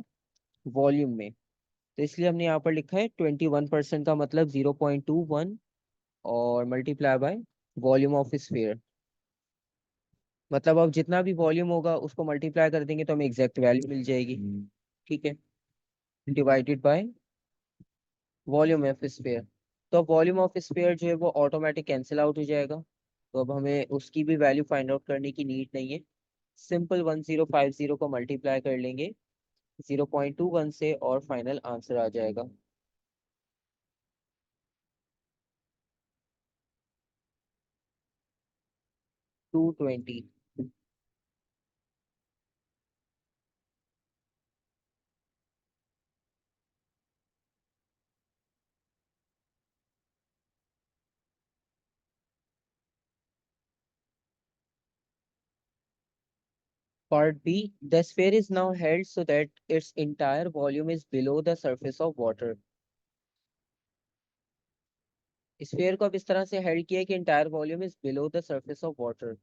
वॉल्यूम में। तो इसलिए हमने यहाँ पर लिखा है 21% का मतलब 0.21 और multiply by volume of sphere. मतलब अब जितना भी वॉल्यूम होगा उसको मल्टीप्लाई कर देंगे तो हमें एग्जैक्ट वैल्यू मिल जाएगी। ठीक है, divided by volume of sphere. तो अब वॉल्यूम ऑफ स्फेयर जो है वो ऑटोमेटिक कैंसिल आउट हो जाएगा, तो अब हमें उसकी भी वैल्यू फाइंड आउट करने की नीड नहीं है। सिंपल 1050 को मल्टीप्लाई कर लेंगे 0.21 से और फाइनल आंसर आ जाएगा। 220। Part B, the sphere is now held so that its entire volume is below the surface of water. Sphere को अब इस तरह से हेल्ड किया कि entire volume is below the surface of water.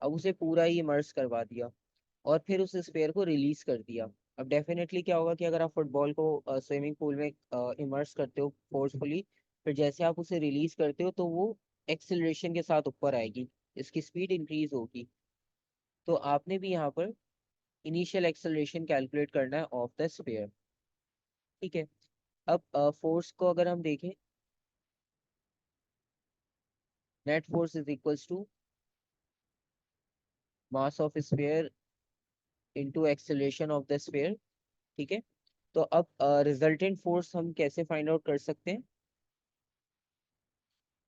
अब उसे पूरा ही इमर्स करवा दिया और फिर उस स्फेयर को रिलीज कर दिया। अब डेफिनेटली क्या होगा कि अगर आप फुटबॉल को स्विमिंग पूल में इमर्स करते हो फोर्सफुली, फिर जैसे आप उसे रिलीज करते हो तो वो एक्सेलरेशन के साथ ऊपर आएगी, इसकी स्पीड इंक्रीज होगी। तो आपने भी यहाँ पर इनिशियल एक्सेलरेशन कैलकुलेट करना है ऑफ द स्फेयर। ठीक है, अब फोर्स को अगर हम देखें, net force is equals to mass of sphere into acceleration of the sphere. ठीक है, तो अब रिजल्टेंट फोर्स हम कैसे फाइंड आउट कर सकते हैं?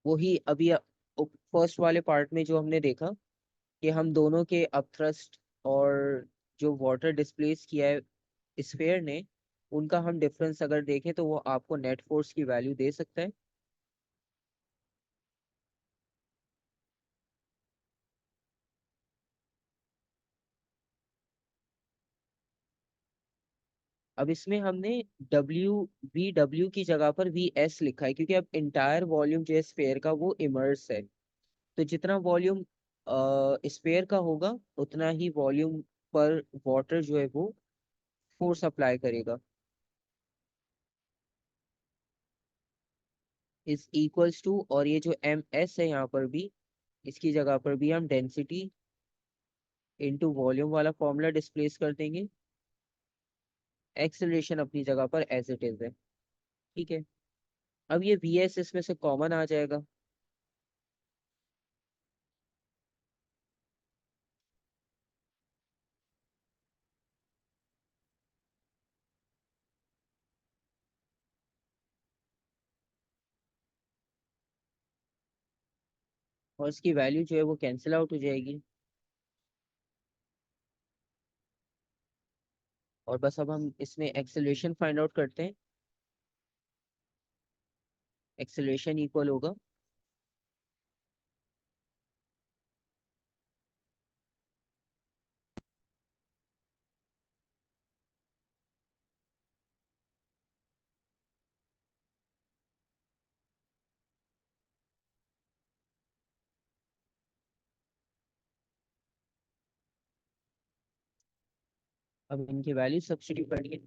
वही अभी फर्स्ट वाले पार्ट में जो हमने देखा कि हम दोनों के अपथ्रस्ट और जो वाटर डिस्प्लेस किया है स्फेयर ने, उनका हम डिफरेंस अगर देखें तो वो आपको नेट फोर्स की वैल्यू दे सकता है। अब इसमें हमने डब्ल्यू की जगह पर वी एस लिखा है, क्योंकि अब इंटायर वॉल्यूम जो है स्फेयर का वो इमर्स है। तो जितना वॉल्यूम स्फेयर का होगा उतना ही वॉल्यूम पर वाटर जो है वो फोर्स अप्लाई करेगा। इज इक्वल्स टू, और ये जो एम एस है यहाँ पर भी, इसकी जगह पर भी हम डेंसिटी इनटू वॉल्यूम वाला फॉर्मूला डिस्प्लेस कर देंगे। एक्सेलरेशन अपनी जगह पर एज इट इज है। ठीक है, अब ये वी एस इसमें से कॉमन आ जाएगा। और इसकी वैल्यू जो है वो कैंसिल आउट हो जाएगी। और बस अब हम इसमें एक्सेलरेशन फाइंड आउट करते हैं। एक्सेलरेशन इक्वल होगा, अब इनकी वैल्यू सब्स्टिट्यूट करेंगे।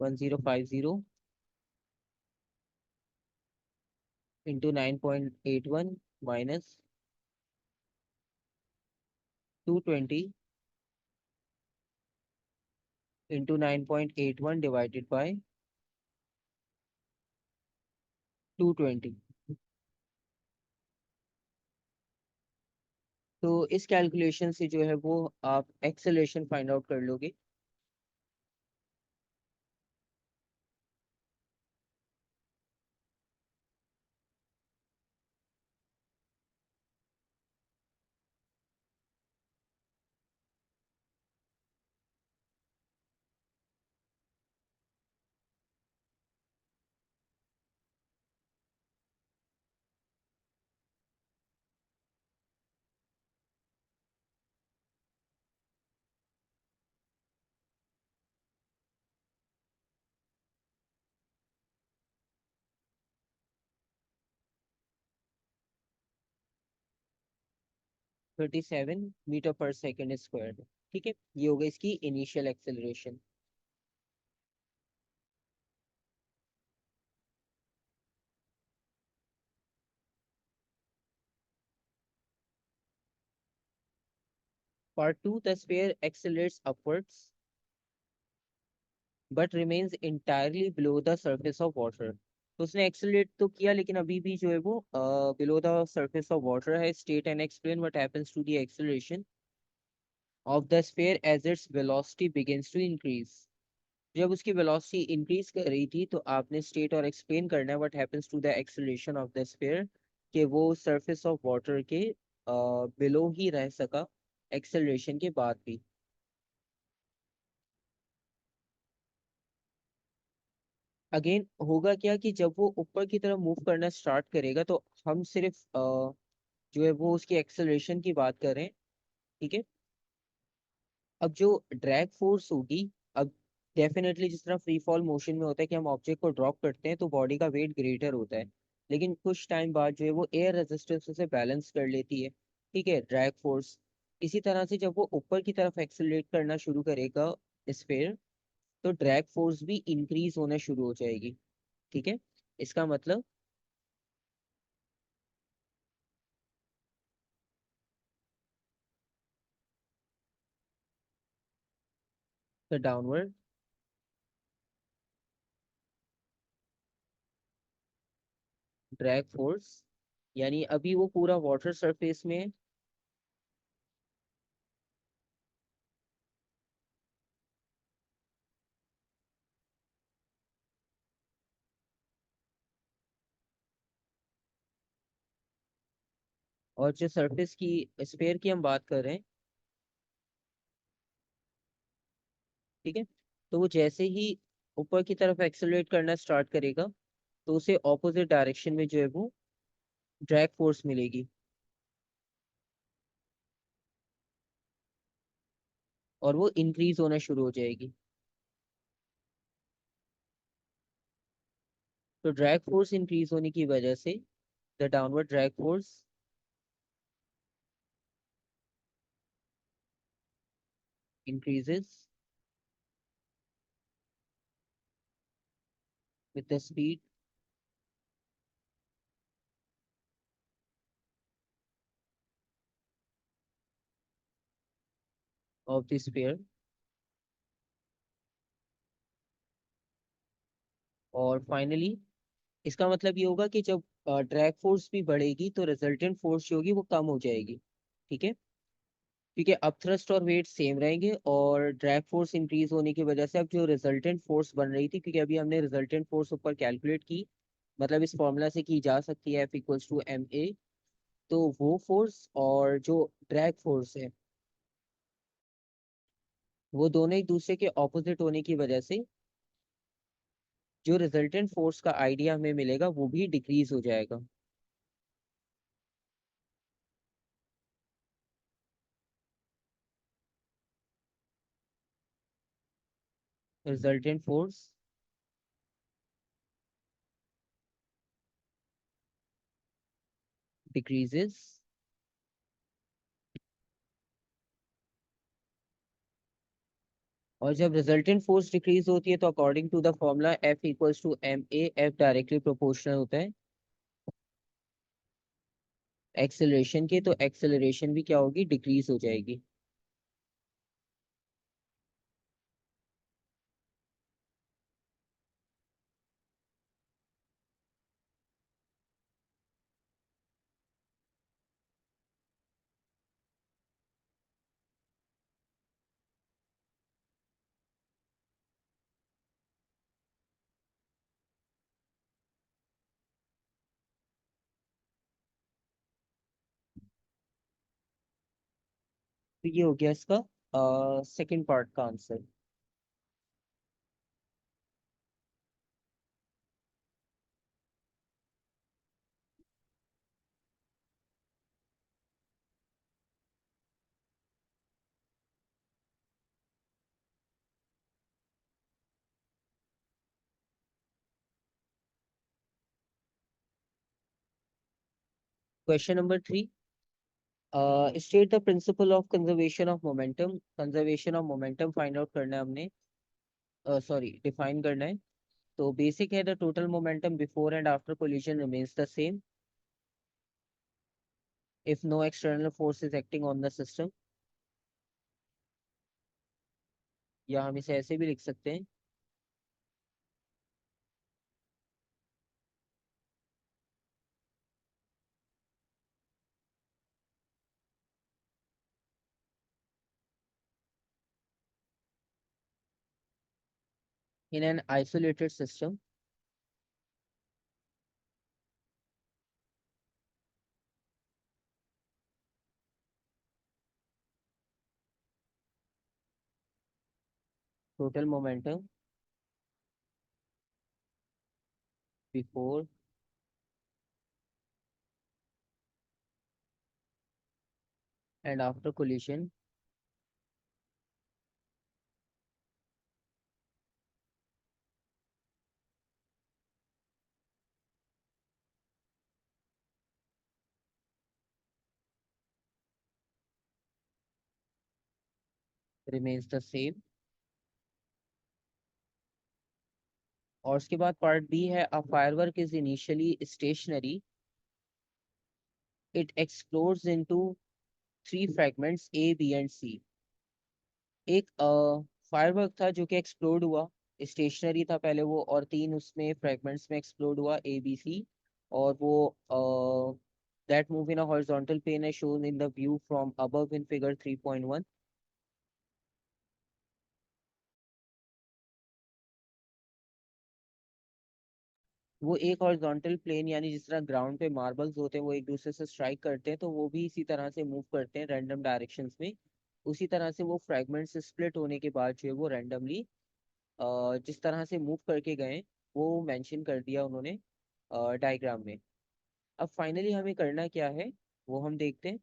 1050 into 9.81 minus 220 into 9.81 divided by 220। तो इस कैलकुलेशन से जो है वो आप एक्सेलरेशन फाइंड आउट कर लोगे। 37 मीटर पर सेकेंड स्क्वायर। ठीक है, ये होगा इसकी initial acceleration. Part 2, the sphere accelerates upwards but remains entirely below the surface of water. तो उसने एक्सेलरेट तो किया लेकिन अभी भी जो है वो below the surface of water है। State and explain what happens to the acceleration of the sphere as its velocity begins to increase. जब उसकी वेलोसिटी इंक्रीज कर रही थी तो आपने स्टेट और एक्सप्लेन करना है what happens to the acceleration of the sphere, कि वो सरफेस ऑफ वाटर के बिलो ही रह सका एक्सेलरेशन के बाद भी। अगेन होगा क्या कि जब वो ऊपर की तरफ मूव करना स्टार्ट करेगा तो हम सिर्फ जो है वो उसकी एक्सेलरेशन की बात कर रहे हैं। ठीक है, अब जो ड्रैग फोर्स होगी, अब डेफिनेटली जिस तरह फ्री फॉल मोशन में होता है कि हम ऑब्जेक्ट को ड्रॉप करते हैं तो बॉडी का वेट ग्रेटर होता है, लेकिन कुछ टाइम बाद जो है वो एयर रेजिस्टेंस से बैलेंस कर लेती है। ठीक है, ड्रैग फोर्स। इसी तरह से जब वो ऊपर की तरफ एक्सेलरेट करना शुरू करेगा स्फीयर, तो ड्रैग फोर्स भी इंक्रीज होना शुरू हो जाएगी। ठीक है, इसका मतलब द डाउनवर्ड ड्रैग फोर्स, यानी अभी वो पूरा वाटर सरफेस में है, और जो सरफेस की स्फीयर की हम बात कर रहे हैं। ठीक है, तो वो जैसे ही ऊपर की तरफ एक्सेलरेट करना स्टार्ट करेगा तो उसे ऑपोजिट डायरेक्शन में जो है वो ड्रैग फोर्स मिलेगी, और वो इंक्रीज होना शुरू हो जाएगी। तो ड्रैग फोर्स इंक्रीज होने की वजह से the downward drag force increases with the speed of the sphere. और फाइनली इसका मतलब ये होगा कि जब ड्रैग फोर्स भी बढ़ेगी तो रिजल्टेंट फोर्स जो होगी वो कम हो जाएगी। ठीक है, क्योंकि अब थ्रस्ट और वेट सेम रहेंगे और ड्रैग फोर्स इंक्रीज होने की वजह से अब जो रिजल्टेंट फोर्स बन रही थी, क्योंकि अभी हमने रिजल्टेंट फोर्स ऊपर कैलकुलेट की, मतलब इस फॉर्मूला से की जा सकती है F=ma, तो वो फोर्स और जो ड्रैग फोर्स है वो दोनों एक दूसरे के ऑपोजिट होने की वजह से जो रिजल्टेंट फोर्स का आइडिया हमें मिलेगा वो भी डिक्रीज हो जाएगा। रिजल्टेंट फोर्स डिक्रीजेस, और जब रिजल्टेंट फोर्स डिक्रीज होती है तो according to the formula F=ma, F directly proportional होता है एक्सेलरेशन के, तो एक्सेलरेशन भी क्या होगी, डिक्रीज हो जाएगी। तो ये हो गया इसका सेकंड पार्ट का answer. Question number 3, state the principle of conservation of momentum. Conservation of momentum find out करना है हमने, सॉरी डिफाइन करना है। तो बेसिक है the total momentum before and after collision remains the same if no external force is acting on the system, या हम इसे ऐसे भी लिख सकते हैं, in an isolated system total momentum before and after collision remains the same. और उसके बाद पार्ट बी है, a firework is initially stationary, it explodes into three fragments A B and C. एक फायरवर्क था जो कि एक्सप्लोड हुआ, stationery था पहले वो, और तीन उसमें फ्रैगमेंट्स में एक्सप्लोड हुआ, ए बी सी। और वो that move in a horizontal plane है shown in the view from above in figure 3.1। वो एक हॉरिजॉन्टल प्लेन, यानी जिस तरह ग्राउंड पे मार्बल्स होते हैं वो एक दूसरे से स्ट्राइक करते हैं, तो वो भी इसी तरह से मूव करते हैं रैंडम डायरेक्शंस में। उसी तरह से वो फ्रैगमेंट्स स्प्लिट होने के बाद जो है वो रैंडमली जिस तरह से मूव करके गए वो मेंशन कर दिया उन्होंने डायग्राम में। अब फाइनली हमें करना क्या है वो हम देखते हैं।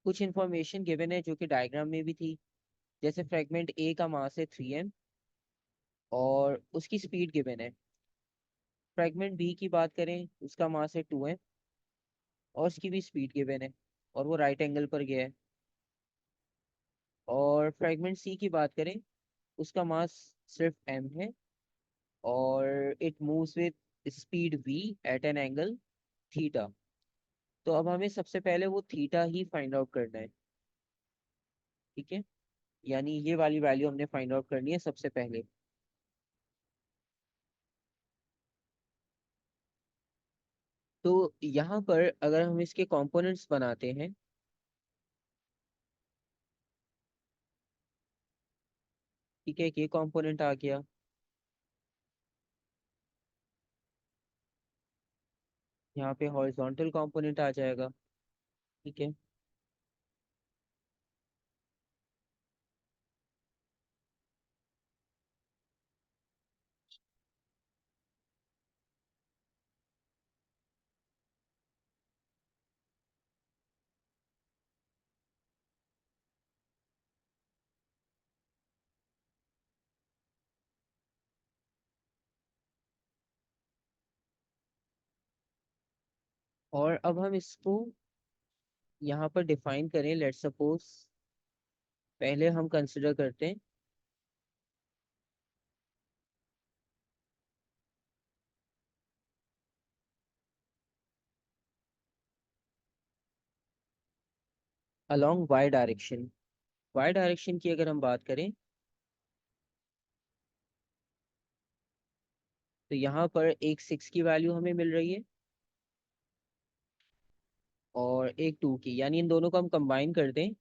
कुछ इन्फॉर्मेशन गिवन है जो कि डायग्राम में भी थी, जैसे फ्रैगमेंट ए का मास है 3m और उसकी स्पीड गिवन है। फ्रैगमेंट बी की बात करें उसका मास है 2m और उसकी भी स्पीड गिवन है, और वो राइट एंगल पर गया है। और फ्रैगमेंट सी की बात करें उसका मास सिर्फ m है और it moves with speed v at an angle theta. तो अब हमें सबसे पहले वो थीटा ही फाइंड आउट करना है, ठीक है। यानी ये वाली वैल्यू हमने फाइंड आउट करनी है सबसे पहले। तो यहाँ पर अगर हम इसके कंपोनेंट्स बनाते हैं, ठीक है, ये कंपोनेंट आ गया, यहाँ पे हॉरिजॉन्टल कंपोनेंट आ जाएगा, ठीक है। और अब हम इसको यहाँ पर डिफाइन करें, लेट सपोज पहले हम कंसिडर करते हैं along Y direction. Y direction की अगर हम बात करें तो यहाँ पर एक 6 की वैल्यू हमें मिल रही है और एक 2 की, यानी इन दोनों को हम कंबाइन कर दें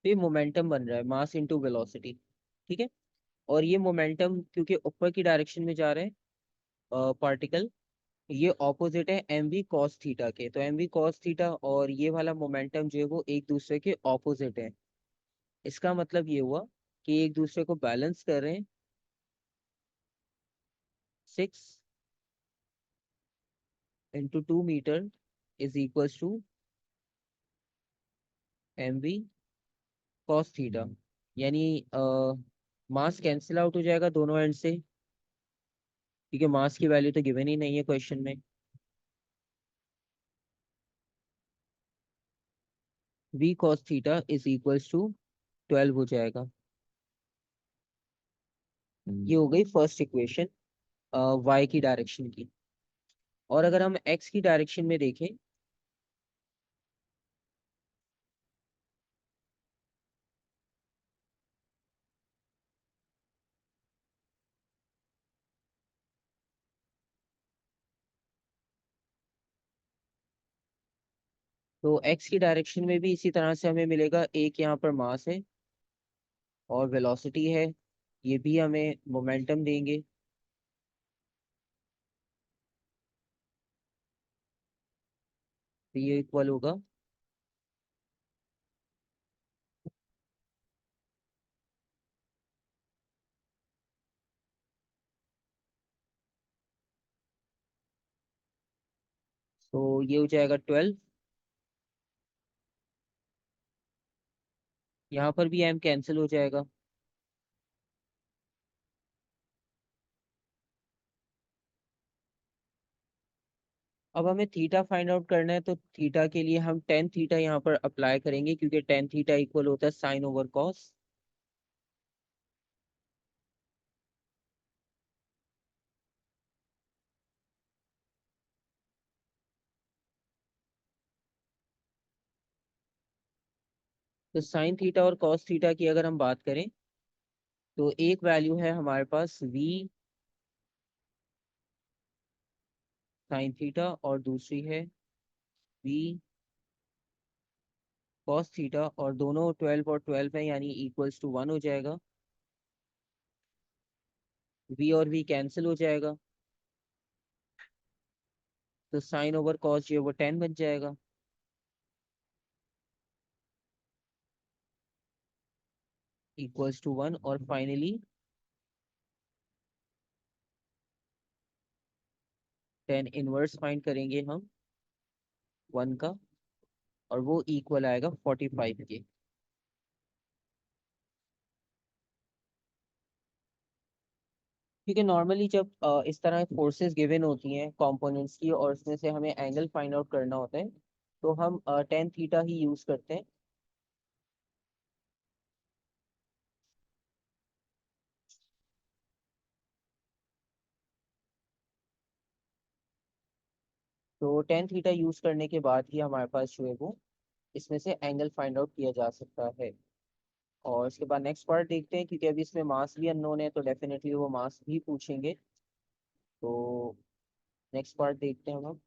तो ये मोमेंटम बन रहा है, मास इनटू वेलोसिटी, ठीक है। और ये मोमेंटम क्योंकि ऊपर की डायरेक्शन में जा रहे हैं पार्टिकल, ये ऑपोजिट है एम वी कॉस थीटा के, तो एम वी कॉस थीटा और ये वाला मोमेंटम जो है वो एक दूसरे के ऑपोजिट है। इसका मतलब ये हुआ कि एक दूसरे को बैलेंस कर रहे हैं। 6 × 2 metre is equals to M V cos theta, यानी मास कैंसिल आउट हो जाएगा दोनों एंड से, क्योंकि मास की वैल्यू तो गिवन ही नहीं है क्वेश्चन में। v cos theta is equals to 12 हो जाएगा। ये हो गई फर्स्ट इक्वेशन y की डायरेक्शन की। और अगर हम x की डायरेक्शन में देखें, तो x की डायरेक्शन में भी इसी तरह से हमें मिलेगा। एक यहाँ पर मास है और वेलोसिटी है, ये भी हमें मोमेंटम देंगे। तो ये इक्वल होगा तो ये हो जाएगा 12। यहाँ पर भी m कैंसिल हो जाएगा। अब हमें थीटा फाइंड आउट करना है, तो थीटा के लिए हम टेन थीटा यहाँ पर अप्लाई करेंगे, क्योंकि टेन थीटा इक्वल होता है साइन ओवर कॉस। तो साइन थीटा और कॉस थीटा की अगर हम बात करें, तो एक वैल्यू है हमारे पास v साइन थीटा और दूसरी है v कॉस थीटा, और दोनों 12 और 12 है, यानी इक्वल्स टू 1 हो जाएगा। v और v कैंसिल हो जाएगा, तो साइन ओवर कॉस जो है वो 10 बन जाएगा, इक्वल्स टू 1। और फाइनली 10 इनवर्स फाइंड करेंगे हम 1 का, और वो इक्वल आएगा 45 के। क्योंकि नॉर्मली जब इस तरह फोर्सेस गिवन होती हैं कंपोनेंट्स की, और उसमें से हमें एंगल फाइंड आउट करना होता है, तो हम टेन थीटा ही यूज करते हैं। तो टेन थीटा यूज करने के बाद ही हमारे पास जो है वो इसमें से एंगल फाइंड आउट किया जा सकता है। और उसके बाद नेक्स्ट पार्ट देखते हैं, क्योंकि अभी इसमें मास भी अननोन है, तो डेफिनेटली वो मास भी पूछेंगे। तो नेक्स्ट पार्ट देखते हैं हम।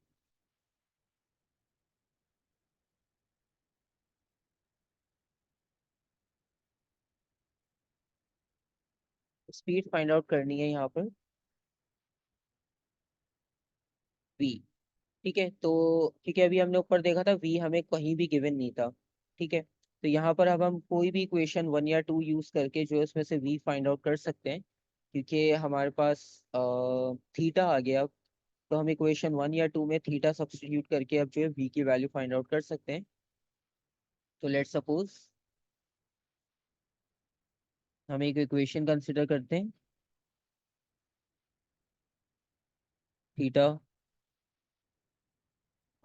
स्पीड फाइंड आउट करनी है यहाँ पर v। ठीक है, तो ठीक है, अभी हमने ऊपर देखा था v हमें कहीं भी गिवन नहीं था। ठीक है, तो यहाँ पर अब हम कोई भी इक्वेशन 1 या 2 यूज करके जो है उसमें से v फाइंड आउट कर सकते हैं, क्योंकि हमारे पास थीटा आ गया। तो हम इक्वेशन 1 या 2 में थीटा सब्स्टिट्यूट करके अब जो है v की वैल्यू फाइंड आउट कर सकते हैं। तो लेट्स सपोज हम एक इक्वेशन कंसिडर करते हैं, थीटा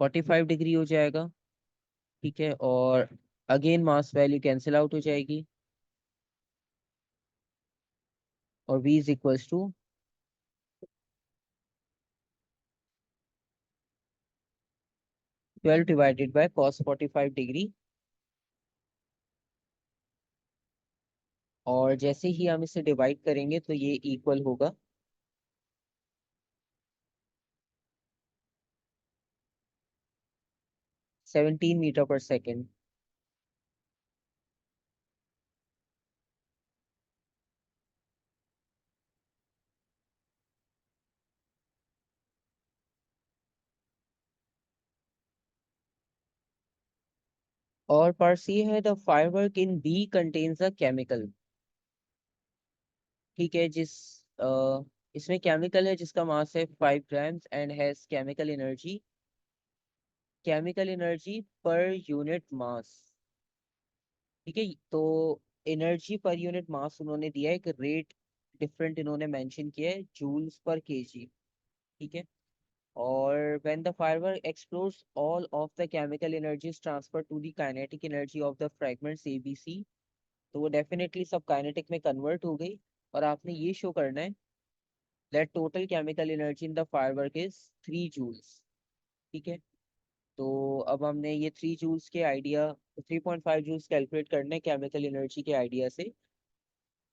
45 डिग्री हो जाएगा। ठीक है, और again mass value cancel out हो जाएगी, और v is equals to 12 divided by cos 45 degree. और जैसे ही हम इसे डिवाइड करेंगे तो ये इक्वल होगा 17 मीटर पर सेकेंड। और पार्ट सी है, the firework in B contains a chemical. ठीक है, इसमें केमिकल है जिसका मास है 5 grams and has chemical energy per unit mass. ठीक है, तो एनर्जी पर यूनिट मास उन्होंने दिया है एक रेट डिफरेंट इन्होंने मेंशन किया है, जूल्स पर केजी। ठीक है। और when the firework explodes all of the chemical energies transfer to the kinetic energy of the fragments ABC, तो वो डेफिनेटली सब काइनेटिक में कन्वर्ट हो गई। और आपने ये शो करना है that total chemical energy in the firework is 3 joules. ठीक है। तो अब हमने ये 3 जूल्स के आइडिया, 3.5 जूल्स कैलकुलेट करने केमिकल एनर्जी के आइडिया से।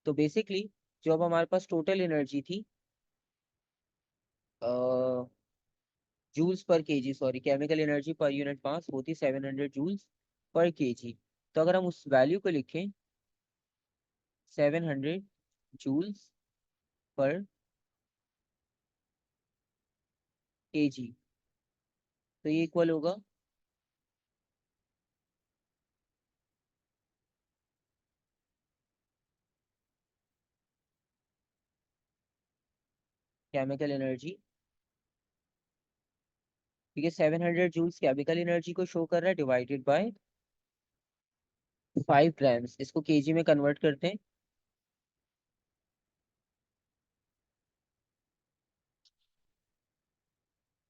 तो बेसिकली जो अब हमारे पास टोटल एनर्जी थी, joules per kg, sorry, chemical energy per unit mass होती 700 जूल्स पर केजी। तो अगर हम उस वैल्यू को लिखें 700 जूल्स पर केजी, तो ये इक्वल होगा केमिकल एनर्जी। ठीक है, 700 जूल्स केमिकल एनर्जी को शो कर रहा है, डिवाइडेड बाय 5 ग्राम्स। इसको केजी में कन्वर्ट करते हैं।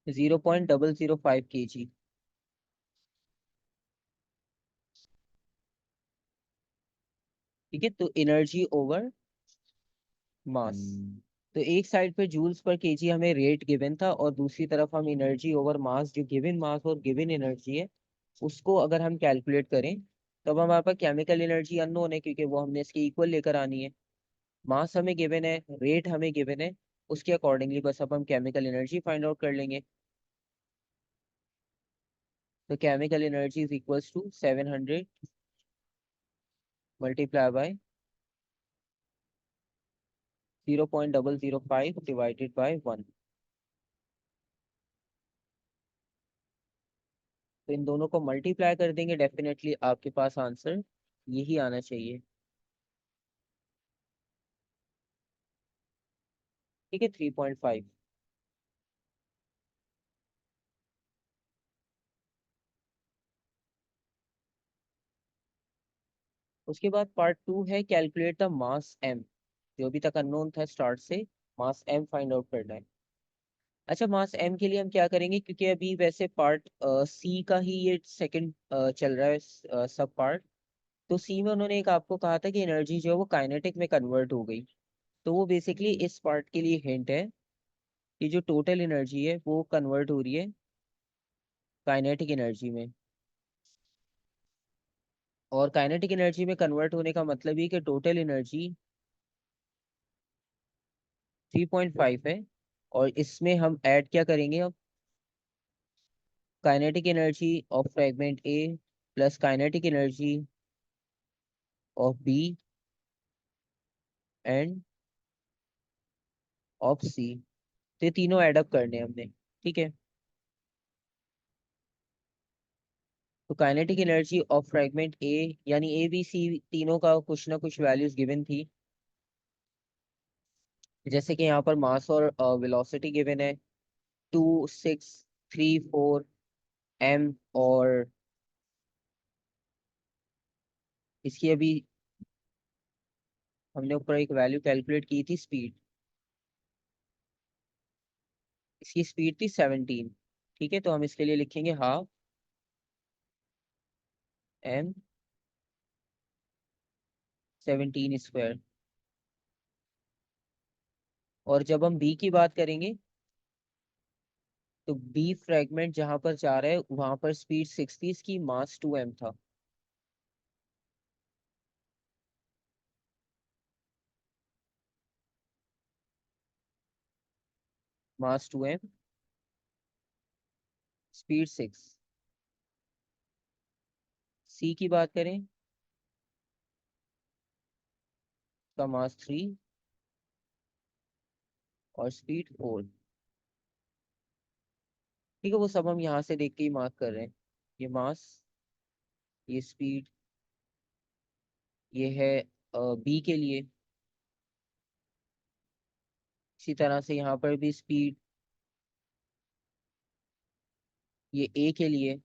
0.005 केजी। ठीक है, तो एनर्जी ओवर मास। तो एक साइड पे जूल्स पर केजी हमें रेट गिवन था, और दूसरी तरफ हम एनर्जी ओवर मास, जो गिवन मास और गिवन एनर्जी है, उसको अगर हम कैलकुलेट करें, तब हमारे पास केमिकल एनर्जी अननोन है, क्योंकि वो हमने इसके इक्वल लेकर आनी है। मास हमें गिवन है, रेट हमें गिवन है, उसके अकॉर्डिंगली बस अब हम केमिकल एनर्जी फाइंड आउट कर लेंगे। तो chemical energy is equals to 700 multiply by 0.005 divided by 1। तो इन दोनों को मल्टीप्लाई कर देंगे, डेफिनेटली आपके पास आंसर यही आना चाहिए। ठीक है, 3.5। उसके बाद पार्ट 2 है कैलकुलेट द मास एम। जो अभी तक अननोन था स्टार्ट से, मास एम फाइंड आउट करना है। अच्छा, मास एम के लिए हम क्या करेंगे, क्योंकि अभी वैसे पार्ट सी का ही ये सेकंड चल रहा है, सब पार्ट। तो सी में उन्होंने एक आपको कहा था कि एनर्जी जो है वो काइनेटिक में कन्वर्ट हो गई। तो वो बेसिकली इस पार्ट के लिए हिंट है कि जो टोटल एनर्जी है वो कन्वर्ट हो रही है काइनेटिक एनर्जी में। और काइनेटिक एनर्जी में कन्वर्ट होने का मतलब ये कि टोटल एनर्जी 3.5 है। और इसमें हम ऐड क्या करेंगे अब, kinetic energy of fragment A plus kinetic energy of B and of C. तो ये तीनों ऐड अप करने हैं हमने। ठीक है। तो काइनेटिक एनर्जी ऑफ फ्रैगमेंट ए, यानी ए बी सी तीनों का कुछ ना कुछ वैल्यूज गिवन थी। जैसे कि यहाँ पर मास और वेलोसिटी गिवन है, 2, 6, 3, 4 एम। और इसकी अभी हमने ऊपर एक वैल्यू कैलकुलेट की थी, स्पीड। इसकी स्पीड थी 17। ठीक है, तो हम इसके लिए लिखेंगे हाफ एम 17 स्क्वायर। और जब हम बी की बात करेंगे, तो बी फ्रैगमेंट जहां पर जा रहा है वहां पर स्पीड 6 थी, इसकी मास 2 एम था। मास 2 एम, स्पीड 6। सी की बात करें, का मास 3 और स्पीड 4। ठीक है, वो सब हम यहाँ से देख के ही मार्क कर रहे हैं। ये मास, ये स्पीड, ये है बी के लिए। इसी तरह से यहाँ पर भी स्पीड, ये ए के लिए।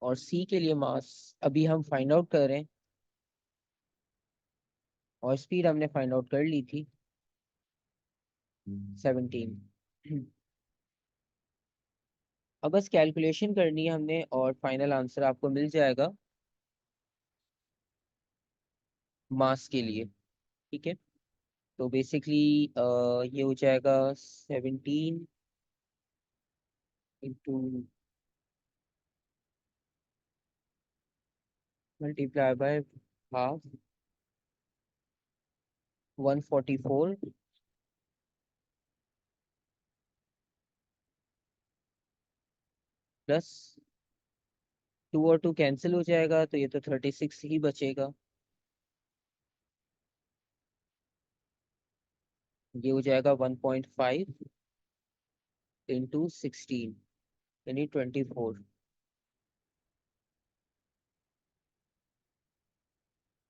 और सी के लिए मास अभी हम फाइंड आउट कर रहे हैं। और स्पीड हमने फाइंड आउट कर ली थी 17। अब बस कैलकुलेशन करनी है हमने और फाइनल आंसर आपको मिल जाएगा मास के लिए। ठीक है, तो बेसिकली ये हो जाएगा 17 into multiply by half 144 plus 2 और 2 कैंसिल हो जाएगा तो ये तो 36 ही बचेगा। ये हो जाएगा 1.5 इंटू 16 यानी 24।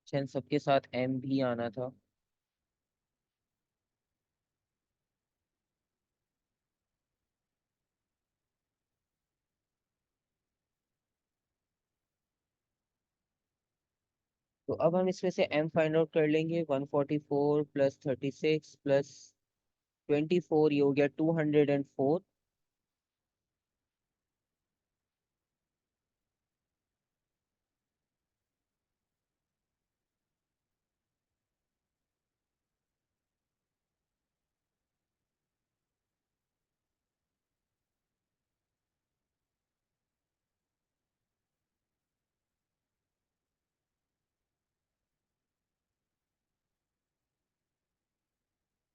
चैन सबके साथ एम भी आना था। तो अब हम इसमें से m फाइंड आउट कर लेंगे। 144 प्लस 36 प्लस 24, ये हो गया 204।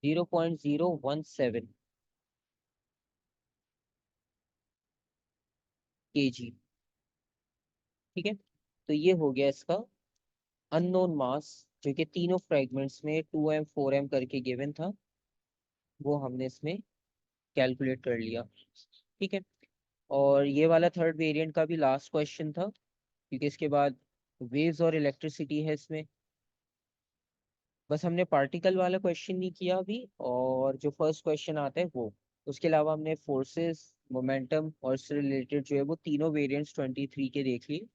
0.017 kg। ठीक है, तो ये हो गया इसका अननोन मास, जो कि तीनों फ्रेगमेंट्स में 2m 4m करके गिवन था, वो हमने इसमें कैलकुलेट कर लिया। ठीक है, और ये वाला थर्ड वेरिएंट का भी लास्ट क्वेश्चन था, क्योंकि इसके बाद वेव्स और इलेक्ट्रिसिटी है इसमें। बस हमने पार्टिकल वाला क्वेश्चन नहीं किया अभी, और जो फर्स्ट क्वेश्चन आता है वो। उसके अलावा हमने फोर्सेस, मोमेंटम और इससे रिलेटेड जो है वो तीनों वेरिएंट्स 23 के देख लिए,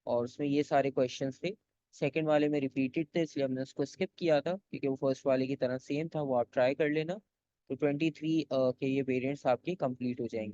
और उसमें ये सारे क्वेश्चंस थे। सेकंड वाले में रिपीटेड थे इसलिए हमने उसको स्किप किया था, क्योंकि वो फर्स्ट वाले की तरह सेम था, वो आप ट्राई कर लेना। तो 23 के ये वेरिएंट्स आपके कंप्लीट हो जाएंगे।